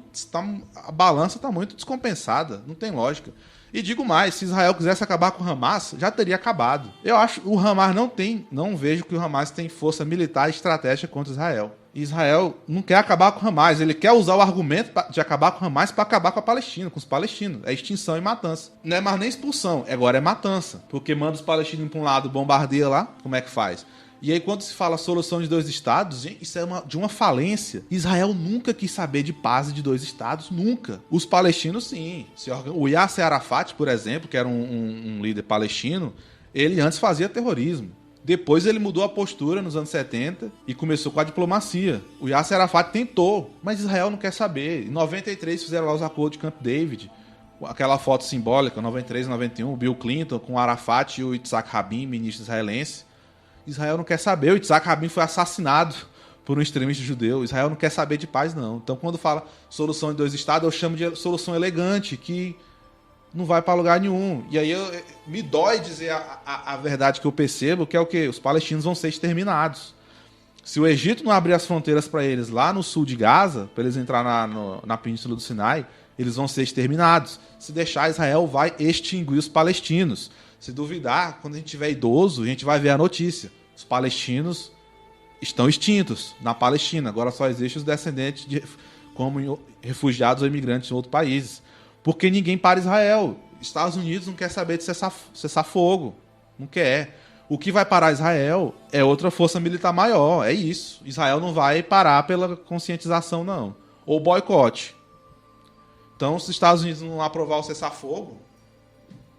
A balança está muito descompensada. Não tem lógica. E digo mais, se Israel quisesse acabar com o Hamas, já teria acabado. Eu acho que o Hamas não vejo que o Hamas tem força militar e estratégia contra Israel. Israel não quer acabar com o Hamas, ele quer usar o argumento de acabar com o Hamas para acabar com a Palestina, com os palestinos. É extinção e matança. Não é mais nem expulsão, agora é matança. Porque manda os palestinos para um lado, bombardeia lá, como é que faz? E aí, quando se fala solução de dois estados, gente, isso é de uma falência. Israel nunca quis saber de paz de dois estados, nunca. Os palestinos, sim. O Yasser Arafat, por exemplo, que era um líder palestino, ele antes fazia terrorismo. Depois ele mudou a postura nos anos 70 e começou com a diplomacia. O Yasser Arafat tentou, mas Israel não quer saber. Em 93 fizeram lá os acordos de Camp David, aquela foto simbólica, 93 e 91, o Bill Clinton com o Arafat e o Yitzhak Rabin, ministro israelense. Israel não quer saber. O Yitzhak Rabin foi assassinado por um extremista judeu. Israel não quer saber de paz, não. Então, quando fala solução de dois estados, eu chamo de solução elegante, que não vai para lugar nenhum. E aí me dói dizer a verdade que eu percebo, que é o quê? Os palestinos vão ser exterminados. Se o Egito não abrir as fronteiras para eles lá no sul de Gaza, para eles entrar na Península do Sinai, eles vão ser exterminados. Se deixar, Israel vai extinguir os palestinos. Se duvidar, quando a gente tiver idoso, a gente vai ver a notícia. Os palestinos estão extintos na Palestina. Agora só existem os descendentes como refugiados ou imigrantes em outros países. Porque ninguém para Israel. Estados Unidos não quer saber de cessar fogo. Não quer. O que vai parar Israel é outra força militar maior. É isso. Israel não vai parar pela conscientização, não. Ou boicote. Então, se os Estados Unidos não aprovar o cessar-fogo...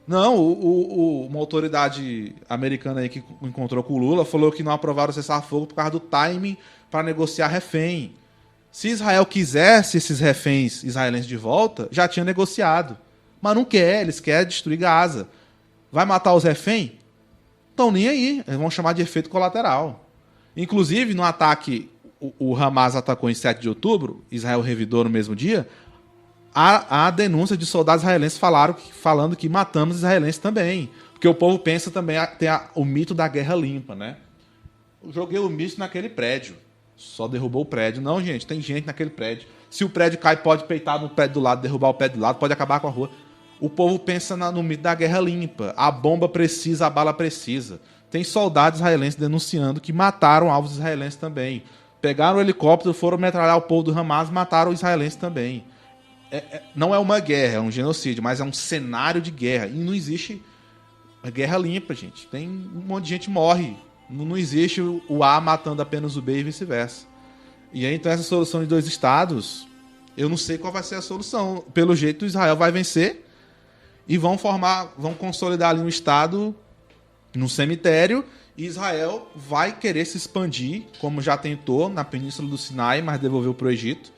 Não, uma autoridade americana aí que encontrou com o Lula falou que não aprovaram o cessar-fogo por causa do timing para negociar refém. Se Israel quisesse esses reféns israelenses de volta, já tinha negociado. Mas não quer, eles querem destruir Gaza. Vai matar os reféns? Estão nem aí, eles vão chamar de efeito colateral. Inclusive, no ataque, o Hamas atacou em 7 de outubro, Israel revidou no mesmo dia, há denúncia de soldados israelenses falando que matamos israelenses também. Porque o povo pensa também, tem o mito da guerra limpa, né? Eu joguei o míssil naquele prédio, só derrubou o prédio. Não, gente, tem gente naquele prédio. Se o prédio cai, pode peitar no prédio do lado, derrubar o prédio do lado, pode acabar com a rua. O povo pensa no mito da guerra limpa. A bomba precisa, a bala precisa. Tem soldados israelenses denunciando que mataram alvos israelenses também. Pegaram o helicóptero, foram metralhar o povo do Hamas, mataram os israelenses também. Não é uma guerra, é um genocídio, mas é um cenário de guerra. E não existe guerra limpa, gente. Tem um monte de gente morre. Não existe o A matando apenas o B e vice-versa. E aí, então, essa solução de 2 estados, eu não sei qual vai ser a solução. Pelo jeito, Israel vai vencer e vão consolidar ali um estado num cemitério, e Israel vai querer se expandir, como já tentou na Península do Sinai, mas devolveu para o Egito.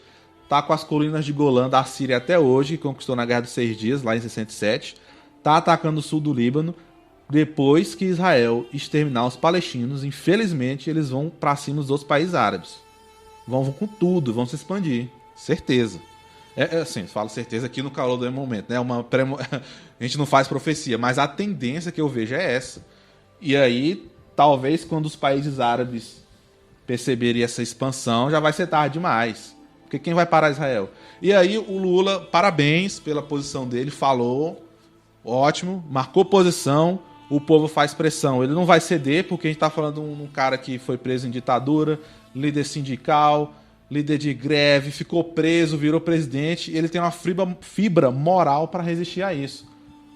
Está com as colinas de Golã da Síria até hoje, que conquistou na Guerra dos 6 Dias, lá em 67. Está atacando o sul do Líbano. Depois que Israel exterminar os palestinos, infelizmente, eles vão para cima dos outros países árabes. Vão com tudo, vão se expandir. Certeza. Assim, falo certeza aqui no calor do momento, né? A gente não faz profecia, mas a tendência que eu vejo é essa. E aí, talvez quando os países árabes perceberem essa expansão, já vai ser tarde demais. Porque quem vai parar Israel? E aí o Lula, parabéns pela posição dele, falou, ótimo, marcou posição, o povo faz pressão. Ele não vai ceder, porque a gente está falando de um cara que foi preso em ditadura, líder sindical, líder de greve, ficou preso, virou presidente, ele tem uma fibra moral para resistir a isso.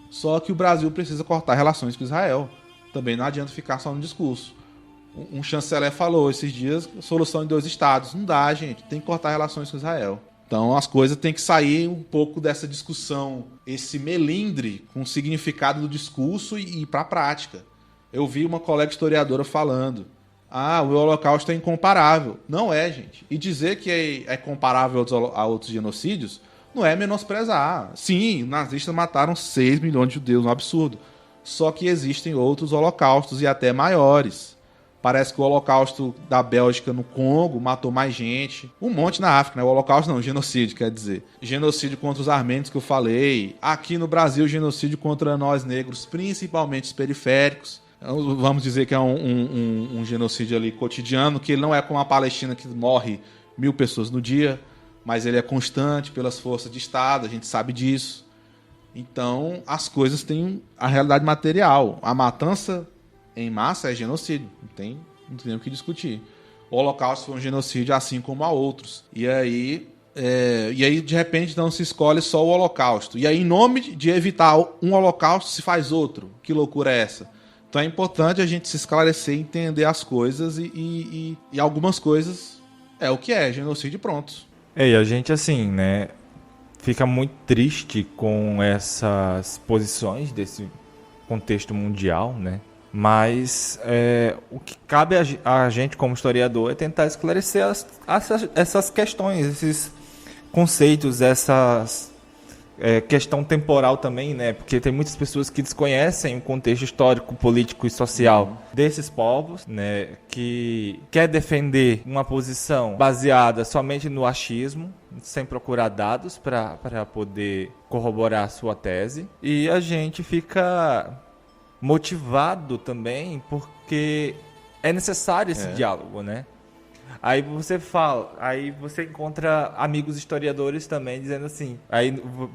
Só que o Brasil precisa cortar relações com Israel. Também não adianta ficar só no discurso. Um chanceler falou esses dias, solução em 2 estados. Não dá, gente, tem que cortar relações com Israel. Então as coisas têm que sair um pouco dessa discussão, esse melindre com o significado do discurso e ir para a prática. Eu vi uma colega historiadora falando, o Holocausto é incomparável. Não é, gente. E dizer que é comparável a outros genocídios não é menosprezar. Sim, os nazistas mataram 6 milhões de judeus, um absurdo. Só que existem outros holocaustos e até maiores. Parece que o holocausto da Bélgica no Congo matou mais gente. Um monte na África, né? O holocausto não, o genocídio, quer dizer. Genocídio contra os armênios que eu falei. Aqui no Brasil, genocídio contra nós negros, principalmente os periféricos. Vamos dizer que é um genocídio ali cotidiano, que ele não é como a Palestina, que morre 1000 pessoas no dia, mas ele é constante pelas forças de Estado, a gente sabe disso. Então, as coisas têm a realidade material. A matança em massa é genocídio, não tem o que discutir. O Holocausto foi um genocídio assim como há outros. E aí, de repente, não se escolhe só o Holocausto. E aí, em nome de evitar um Holocausto, se faz outro. Que loucura é essa? Então é importante a gente se esclarecer, entender as coisas e algumas coisas é o que é, genocídio pronto. E a gente, assim, né, fica muito triste com essas posições desse contexto mundial, né? Mas o que cabe a gente como historiador é tentar esclarecer essas questões, esses conceitos, essas questão temporal também, né? Porque tem muitas pessoas que desconhecem o contexto histórico, político e social desses povos, né? Que quer defender uma posição baseada somente no achismo, sem procurar dados para poder corroborar a sua tese. E a gente fica motivado também porque é necessário esse diálogo, né? Aí você encontra amigos historiadores também dizendo assim, aí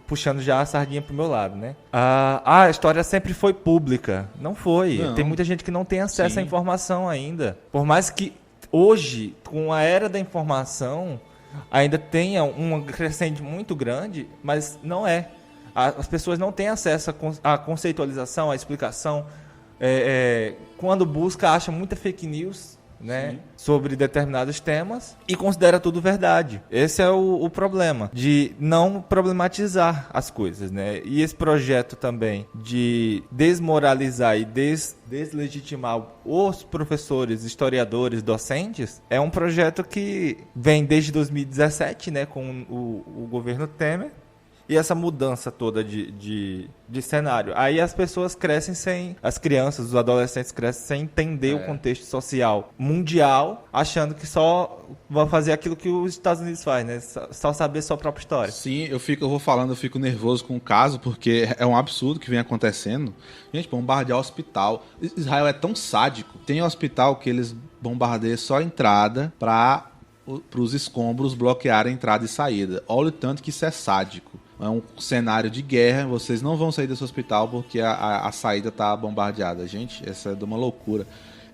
puxando já a sardinha pro meu lado, né? A história sempre foi pública. Não foi. Não. Tem muita gente que não tem acesso Sim. à informação ainda. Por mais que hoje, com a era da informação, ainda tenha um crescente muito grande, mas não é. As pessoas não têm acesso à conceitualização, à explicação. Quando busca, acha muita fake news, né, sobre determinados temas e considera tudo verdade. Esse é o problema, de não problematizar as coisas, né? E esse projeto também de desmoralizar e deslegitimar os professores, historiadores, docentes, é um projeto que vem desde 2017, né, com o governo Temer. E essa mudança toda de cenário. Aí as pessoas crescem sem... As crianças, os adolescentes crescem sem entender o contexto social mundial, achando que só vão fazer aquilo que os Estados Unidos faz, né? Só saber sua própria história. Sim, eu fico nervoso com o caso, porque é um absurdo que vem acontecendo. Gente, bombardear o hospital. Israel é tão sádico. Tem um hospital que eles bombardeiam só a entrada para os escombros bloquearem a entrada e saída. Olha o tanto que isso é sádico. É um cenário de guerra, vocês não vão sair desse hospital porque a saída está bombardeada. Gente, essa é de uma loucura.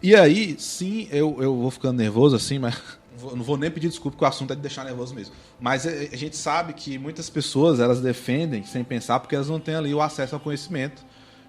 E aí, sim, eu vou ficando nervoso assim, mas não vou nem pedir desculpa, porque o assunto é de deixar nervoso mesmo. Mas a gente sabe que muitas pessoas, elas defendem sem pensar, porque elas não têm ali o acesso ao conhecimento.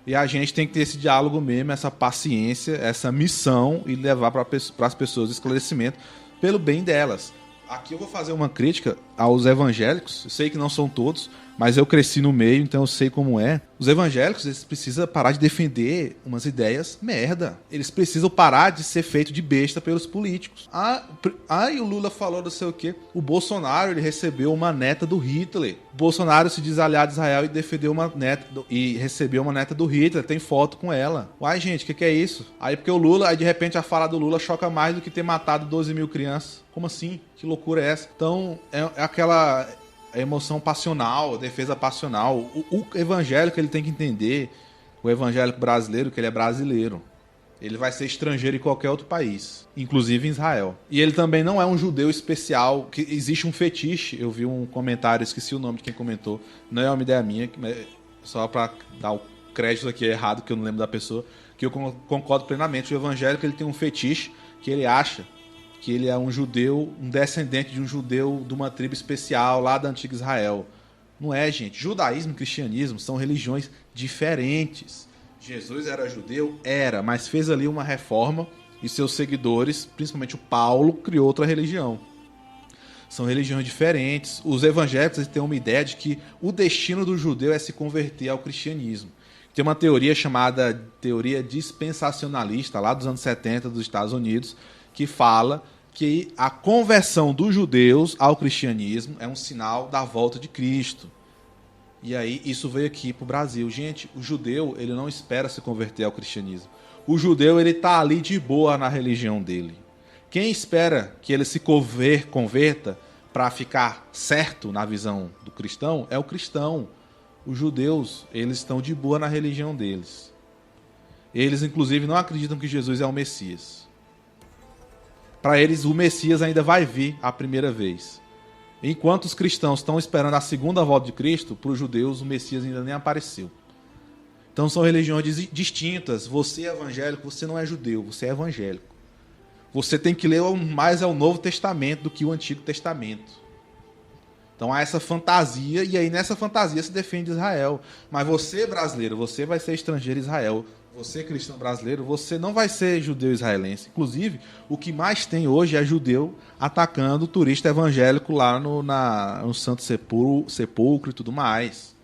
E a gente tem que ter esse diálogo mesmo, essa paciência, essa missão e levar para as pessoas esclarecimento pelo bem delas. Aqui eu vou fazer uma crítica aos evangélicos. Eu sei que não são todos, mas eu cresci no meio, então eu sei como é. Os evangélicos, eles precisam parar de defender umas ideias merda. Eles precisam parar de ser feito de besta pelos políticos. E o Lula falou não sei o quê. O Bolsonaro, ele recebeu uma neta do Hitler. O Bolsonaro se diz aliado de Israel e defendeu uma neta e recebeu uma neta do Hitler. Tem foto com ela. Uai, gente, o que é isso? Aí porque o Lula, aí de repente a fala do Lula choca mais do que ter matado 12 mil crianças. Como assim? Que loucura é essa? Então, é aquela emoção passional, defesa passional. O evangélico, ele tem que entender, o evangélico brasileiro, que ele é brasileiro. Ele vai ser estrangeiro em qualquer outro país, inclusive em Israel. E ele também não é um judeu especial, que existe um fetiche. Eu vi um comentário, esqueci o nome de quem comentou, não é uma ideia minha, só para dar o crédito aqui errado, que eu não lembro da pessoa, que eu concordo plenamente. O evangélico, ele tem um fetiche que ele acha que ele é um judeu, um descendente de um judeu de uma tribo especial lá da antiga Israel. Não é, gente. Judaísmo e cristianismo são religiões diferentes. Jesus era judeu? Era, mas fez ali uma reforma e seus seguidores, principalmente o Paulo, criou outra religião. São religiões diferentes. Os evangélicos têm uma ideia de que o destino do judeu é se converter ao cristianismo. Tem uma teoria chamada teoria dispensacionalista, lá dos anos 70 dos Estados Unidos, que fala que a conversão dos judeus ao cristianismo é um sinal da volta de Cristo. E aí isso veio aqui para o Brasil. Gente, o judeu, ele não espera se converter ao cristianismo. O judeu, ele está ali de boa na religião dele. Quem espera que ele se converta para ficar certo na visão do cristão é o cristão. Os judeus, eles estão de boa na religião deles. Eles, inclusive, não acreditam que Jesus é o Messias. Para eles, o Messias ainda vai vir a primeira vez. Enquanto os cristãos estão esperando a segunda volta de Cristo, para os judeus o Messias ainda nem apareceu. Então são religiões distintas. Você é evangélico, você não é judeu, você é evangélico. Você tem que ler mais o Novo Testamento do que o Antigo Testamento. Então há essa fantasia, e aí nessa fantasia se defende Israel. Mas você, brasileiro, você vai ser estrangeiro em Israel. Você, cristão brasileiro, você não vai ser judeu israelense. Inclusive, o que mais tem hoje é judeu atacando o turista evangélico lá no Santo Sepulcro e tudo mais.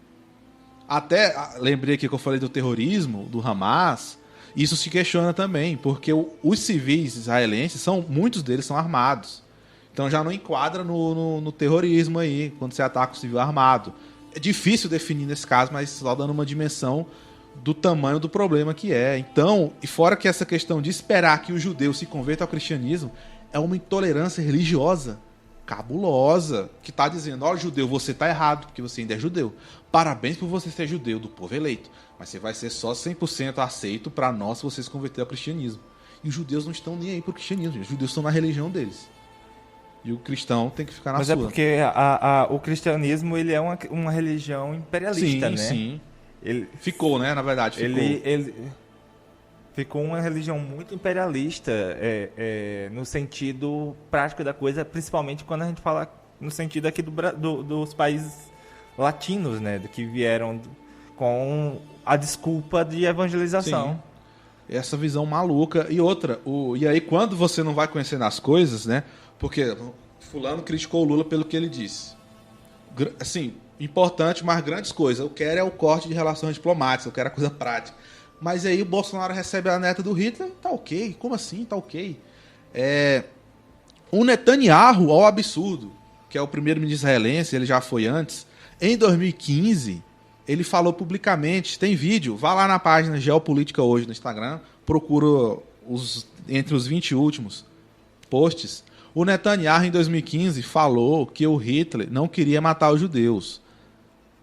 Até, lembrei aqui que eu falei do terrorismo, do Hamas, isso se questiona também, porque os civis israelenses, muitos deles são armados. Então já não enquadra no terrorismo aí, quando você ataca o civil armado. É difícil definir nesse caso, mas só dando uma dimensão do tamanho do problema que é. Então, e fora que essa questão de esperar que o judeu se converta ao cristianismo é uma intolerância religiosa cabulosa, que está dizendo, olha, judeu, você está errado, porque você ainda é judeu. Parabéns por você ser judeu, do povo eleito. Mas você vai ser só 100% aceito para nós se você se converter ao cristianismo. E os judeus não estão nem aí para o cristianismo, os judeus estão na religião deles. E o cristão tem que ficar na Mas sua. é porque o cristianismo ele é uma religião imperialista, né? Sim. Ele, Ficou, né? Na verdade, ficou. ele ficou uma religião muito imperialista no sentido prático da coisa, principalmente quando a gente fala no sentido aqui dos países latinos, né? Que vieram com a desculpa de evangelização. Sim. Essa visão maluca. E outra, e aí quando você não vai conhecendo as coisas, né? Porque fulano criticou o Lula pelo que ele disse. Assim, importante, mas grandes coisas. Eu quero é o corte de relações diplomáticas, eu quero a coisa prática. Mas aí o Bolsonaro recebe a neta do Hitler, tá ok. Como assim? Tá ok. O Netanyahu, ao absurdo, que é o primeiro-ministro israelense, ele já foi antes, em 2015... ele falou publicamente, tem vídeo, vá lá na página Geopolítica Hoje no Instagram, procura entre os 20 últimos posts. O Netanyahu, em 2015, falou que o Hitler não queria matar os judeus.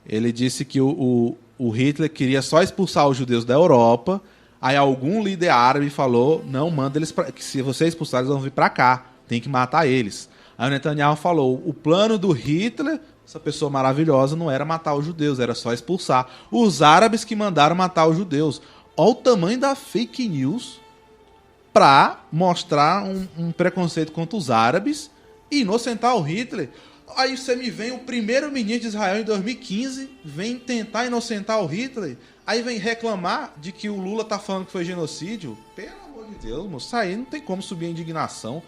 Ele disse que o Hitler queria só expulsar os judeus da Europa, aí algum líder árabe falou, não, manda eles que se você expulsar, eles vão vir para cá, tem que matar eles. Aí o Netanyahu falou, o plano do Hitler... essa pessoa maravilhosa não era matar os judeus, era só expulsar. Os árabes que mandaram matar os judeus. Olha o tamanho da fake news para mostrar um preconceito contra os árabes e inocentar o Hitler. Aí você me vem, o primeiro-ministro de Israel em 2015, vem tentar inocentar o Hitler, aí vem reclamar de que o Lula tá falando que foi genocídio. Pelo amor de Deus, moço, isso aí não tem como subir a indignação.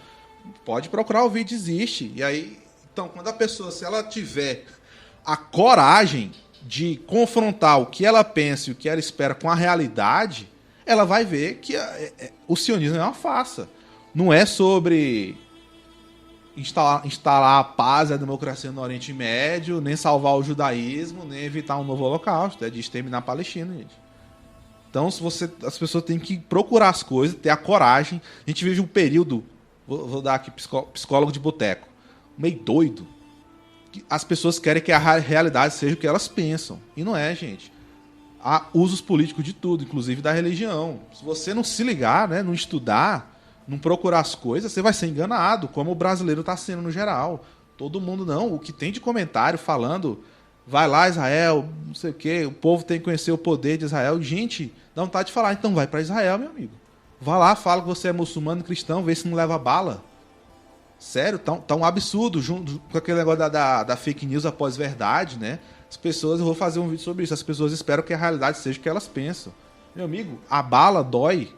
Pode procurar o vídeo, existe. E aí... então, quando a pessoa, se ela tiver a coragem de confrontar o que ela pensa e o que ela espera com a realidade, ela vai ver que o sionismo é uma farsa. Não é sobre instalar a paz e a democracia no Oriente Médio, nem salvar o judaísmo, nem evitar um novo holocausto. É de exterminar a Palestina, gente. Então, as pessoas têm que procurar as coisas, ter a coragem. A gente vive um período, vou dar aqui psicólogo de boteco, meio doido. As pessoas querem que a realidade seja o que elas pensam. E não é, gente. Há usos políticos de tudo, inclusive da religião. Se você não se ligar, né, não estudar, não procurar as coisas, você vai ser enganado, como o brasileiro está sendo no geral. Todo mundo não. O que tem de comentário falando, vai lá Israel, não sei o quê, o povo tem que conhecer o poder de Israel. Gente, dá vontade de falar, então vai para Israel, meu amigo. Vá lá, fala que você é muçulmano, cristão, vê se não leva bala. Sério, tá um absurdo, junto com aquele negócio da fake news após verdade, né? As pessoas, eu vou fazer um vídeo sobre isso, as pessoas esperam que a realidade seja o que elas pensam. Meu amigo, a bala dói,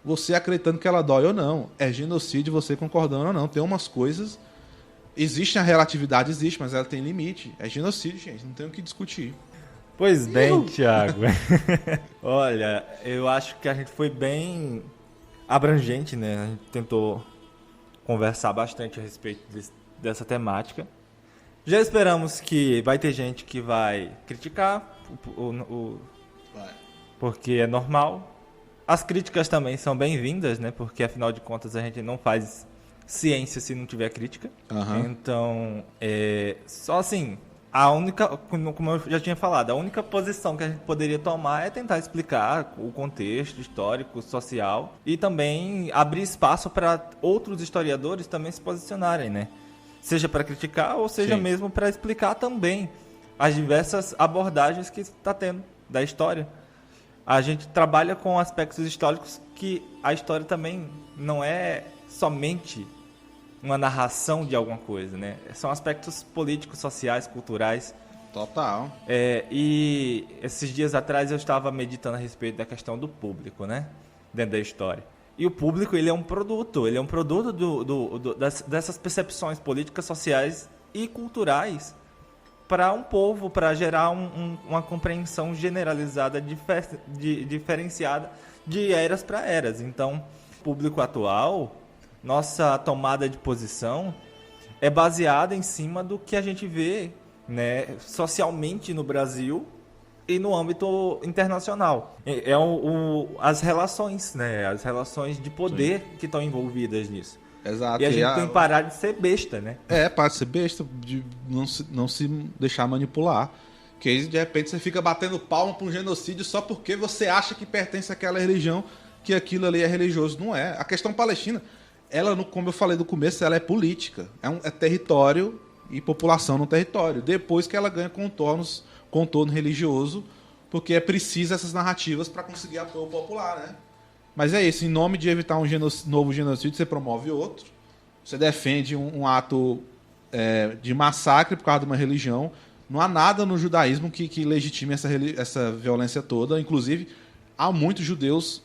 você acreditando que ela dói ou não. É genocídio você concordando ou não. Tem umas coisas, existe a relatividade, existe, mas ela tem limite. É genocídio, gente, não tem o que discutir. Pois bem, Thiago. Olha, eu acho que a gente foi bem abrangente, né? A gente tentou conversar bastante a respeito dessa temática. Já esperamos que vai ter gente que vai criticar, porque é normal. As críticas também são bem-vindas, né? Porque afinal de contas a gente não faz ciência se não tiver crítica. Uhum. Então, só assim, a única, como eu já tinha falado, a única posição que a gente poderia tomar é tentar explicar o contexto histórico, social e também abrir espaço para outros historiadores também se posicionarem, né? Seja para criticar ou seja Sim. mesmo para explicar também as diversas abordagens que está tendo da história. A gente trabalha com aspectos históricos que a história também não é somente uma narração de alguma coisa, né? São aspectos políticos, sociais, culturais. Total. E esses dias atrás eu estava meditando a respeito da questão do público, né? Dentro da história. E o público, ele é um produto dessas percepções políticas, sociais e culturais para um povo, para gerar uma compreensão generalizada, diferenciada de eras para eras. Então, o público atual, nossa tomada de posição é baseada em cima do que a gente vê, né, socialmente no Brasil e no âmbito internacional. As relações, né, as relações de poder Sim. que estão envolvidas nisso. Exato. E a gente tem que parar de ser besta, né? Para de ser besta, de não se deixar manipular. Que aí, de repente, você fica batendo palma para um genocídio só porque você acha que pertence àquela religião, que aquilo ali é religioso. Não é. A questão palestina ela, como eu falei do começo, ela é política. É território e população no território. Depois que ela ganha contorno religioso, porque é preciso essas narrativas para conseguir apoio popular, né? Mas é isso, em nome de evitar um novo genocídio, você promove outro. Você defende um ato de massacre por causa de uma religião. Não há nada no judaísmo que legitime essa violência toda. Inclusive, há muitos judeus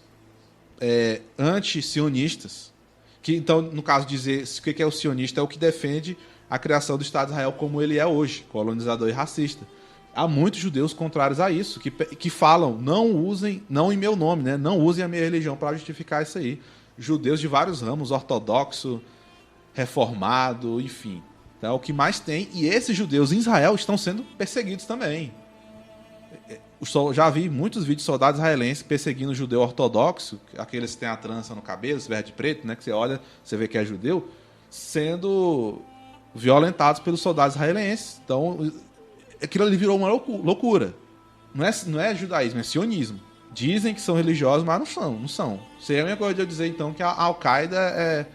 anti-sionistas. Que, então, no caso, dizer o que é o sionista é o que defende a criação do Estado de Israel como ele é hoje, colonizador e racista. Há muitos judeus contrários a isso, que falam, não usem, não em meu nome, né? Não usem a minha religião para justificar isso aí. Judeus de vários ramos, ortodoxo, reformado, enfim. Então, é o que mais tem. E esses judeus em Israel estão sendo perseguidos também. Já vi muitos vídeos de soldados israelenses perseguindo o judeu ortodoxo, aqueles que têm a trança no cabelo, se veste de preto, né? Que você olha, você vê que é judeu, sendo violentados pelos soldados israelenses. Então, aquilo ali virou uma loucura. Não é judaísmo, é sionismo. Dizem que são religiosos, mas não são. Seria a mesma coisa de eu dizer, então, que a Al-Qaeda é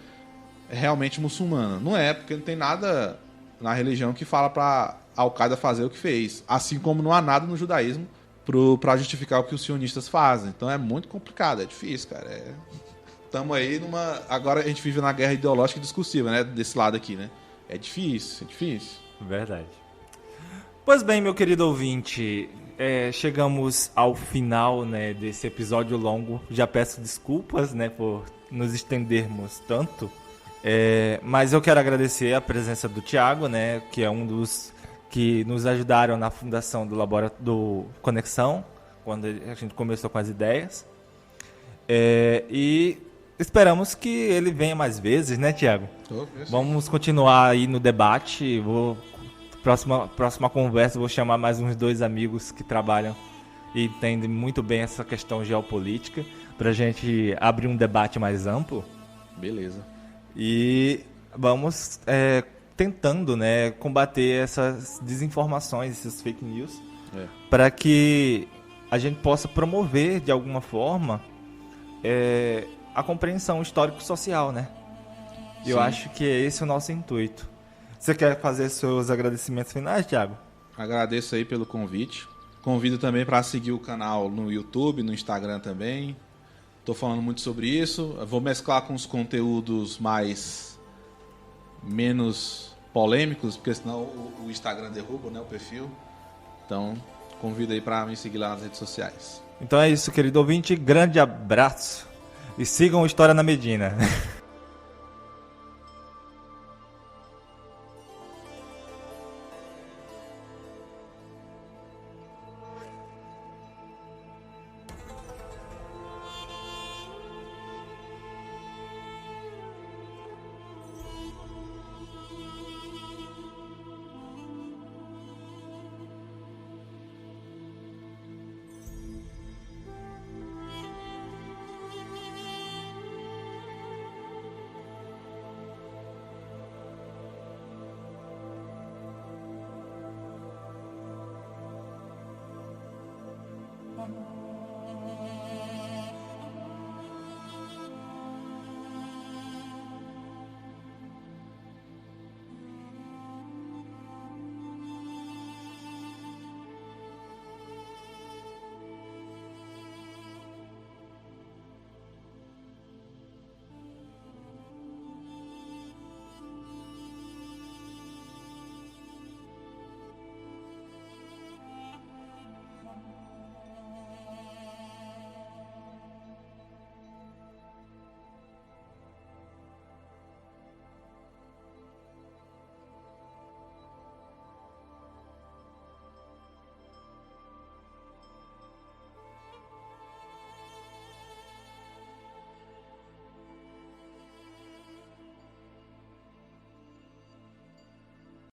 realmente muçulmana. Não é, porque não tem nada na religião que fala para a Al-Qaeda fazer o que fez. Assim como não há nada no judaísmo para justificar o que os sionistas fazem. Então é muito complicado, é difícil, cara. Estamos aí numa... Agora a gente vive na guerra ideológica e discursiva, né? Desse lado aqui, né? É difícil, é difícil. Verdade. Pois bem, meu querido ouvinte, chegamos ao final, né, desse episódio longo. Já peço desculpas, né, por nos estendermos tanto. Mas eu quero agradecer a presença do Thiago, né, que é um dos que nos ajudaram na fundação do laboratório do Conexão, quando a gente começou com as ideias. E esperamos que ele venha mais vezes, né, Thiago? Vamos continuar aí no debate. Próxima conversa, vou chamar mais uns 2 amigos que trabalham e entendem muito bem essa questão geopolítica, para a gente abrir um debate mais amplo. Beleza. E vamos tentando, né, combater essas desinformações, esses fake news, para que a gente possa promover, de alguma forma, a compreensão histórico-social, né? Sim. Eu acho que esse é o nosso intuito. Você quer fazer seus agradecimentos finais, Thiago? Agradeço aí pelo convite. Convido também para seguir o canal no YouTube, no Instagram também. Estou falando muito sobre isso. Eu vou mesclar com os conteúdos menos polêmicos, porque senão o Instagram derruba, né, o perfil. Então, convido aí para me seguir lá nas redes sociais. Então é isso, querido ouvinte. Grande abraço. E sigam História na Medina. Thank you.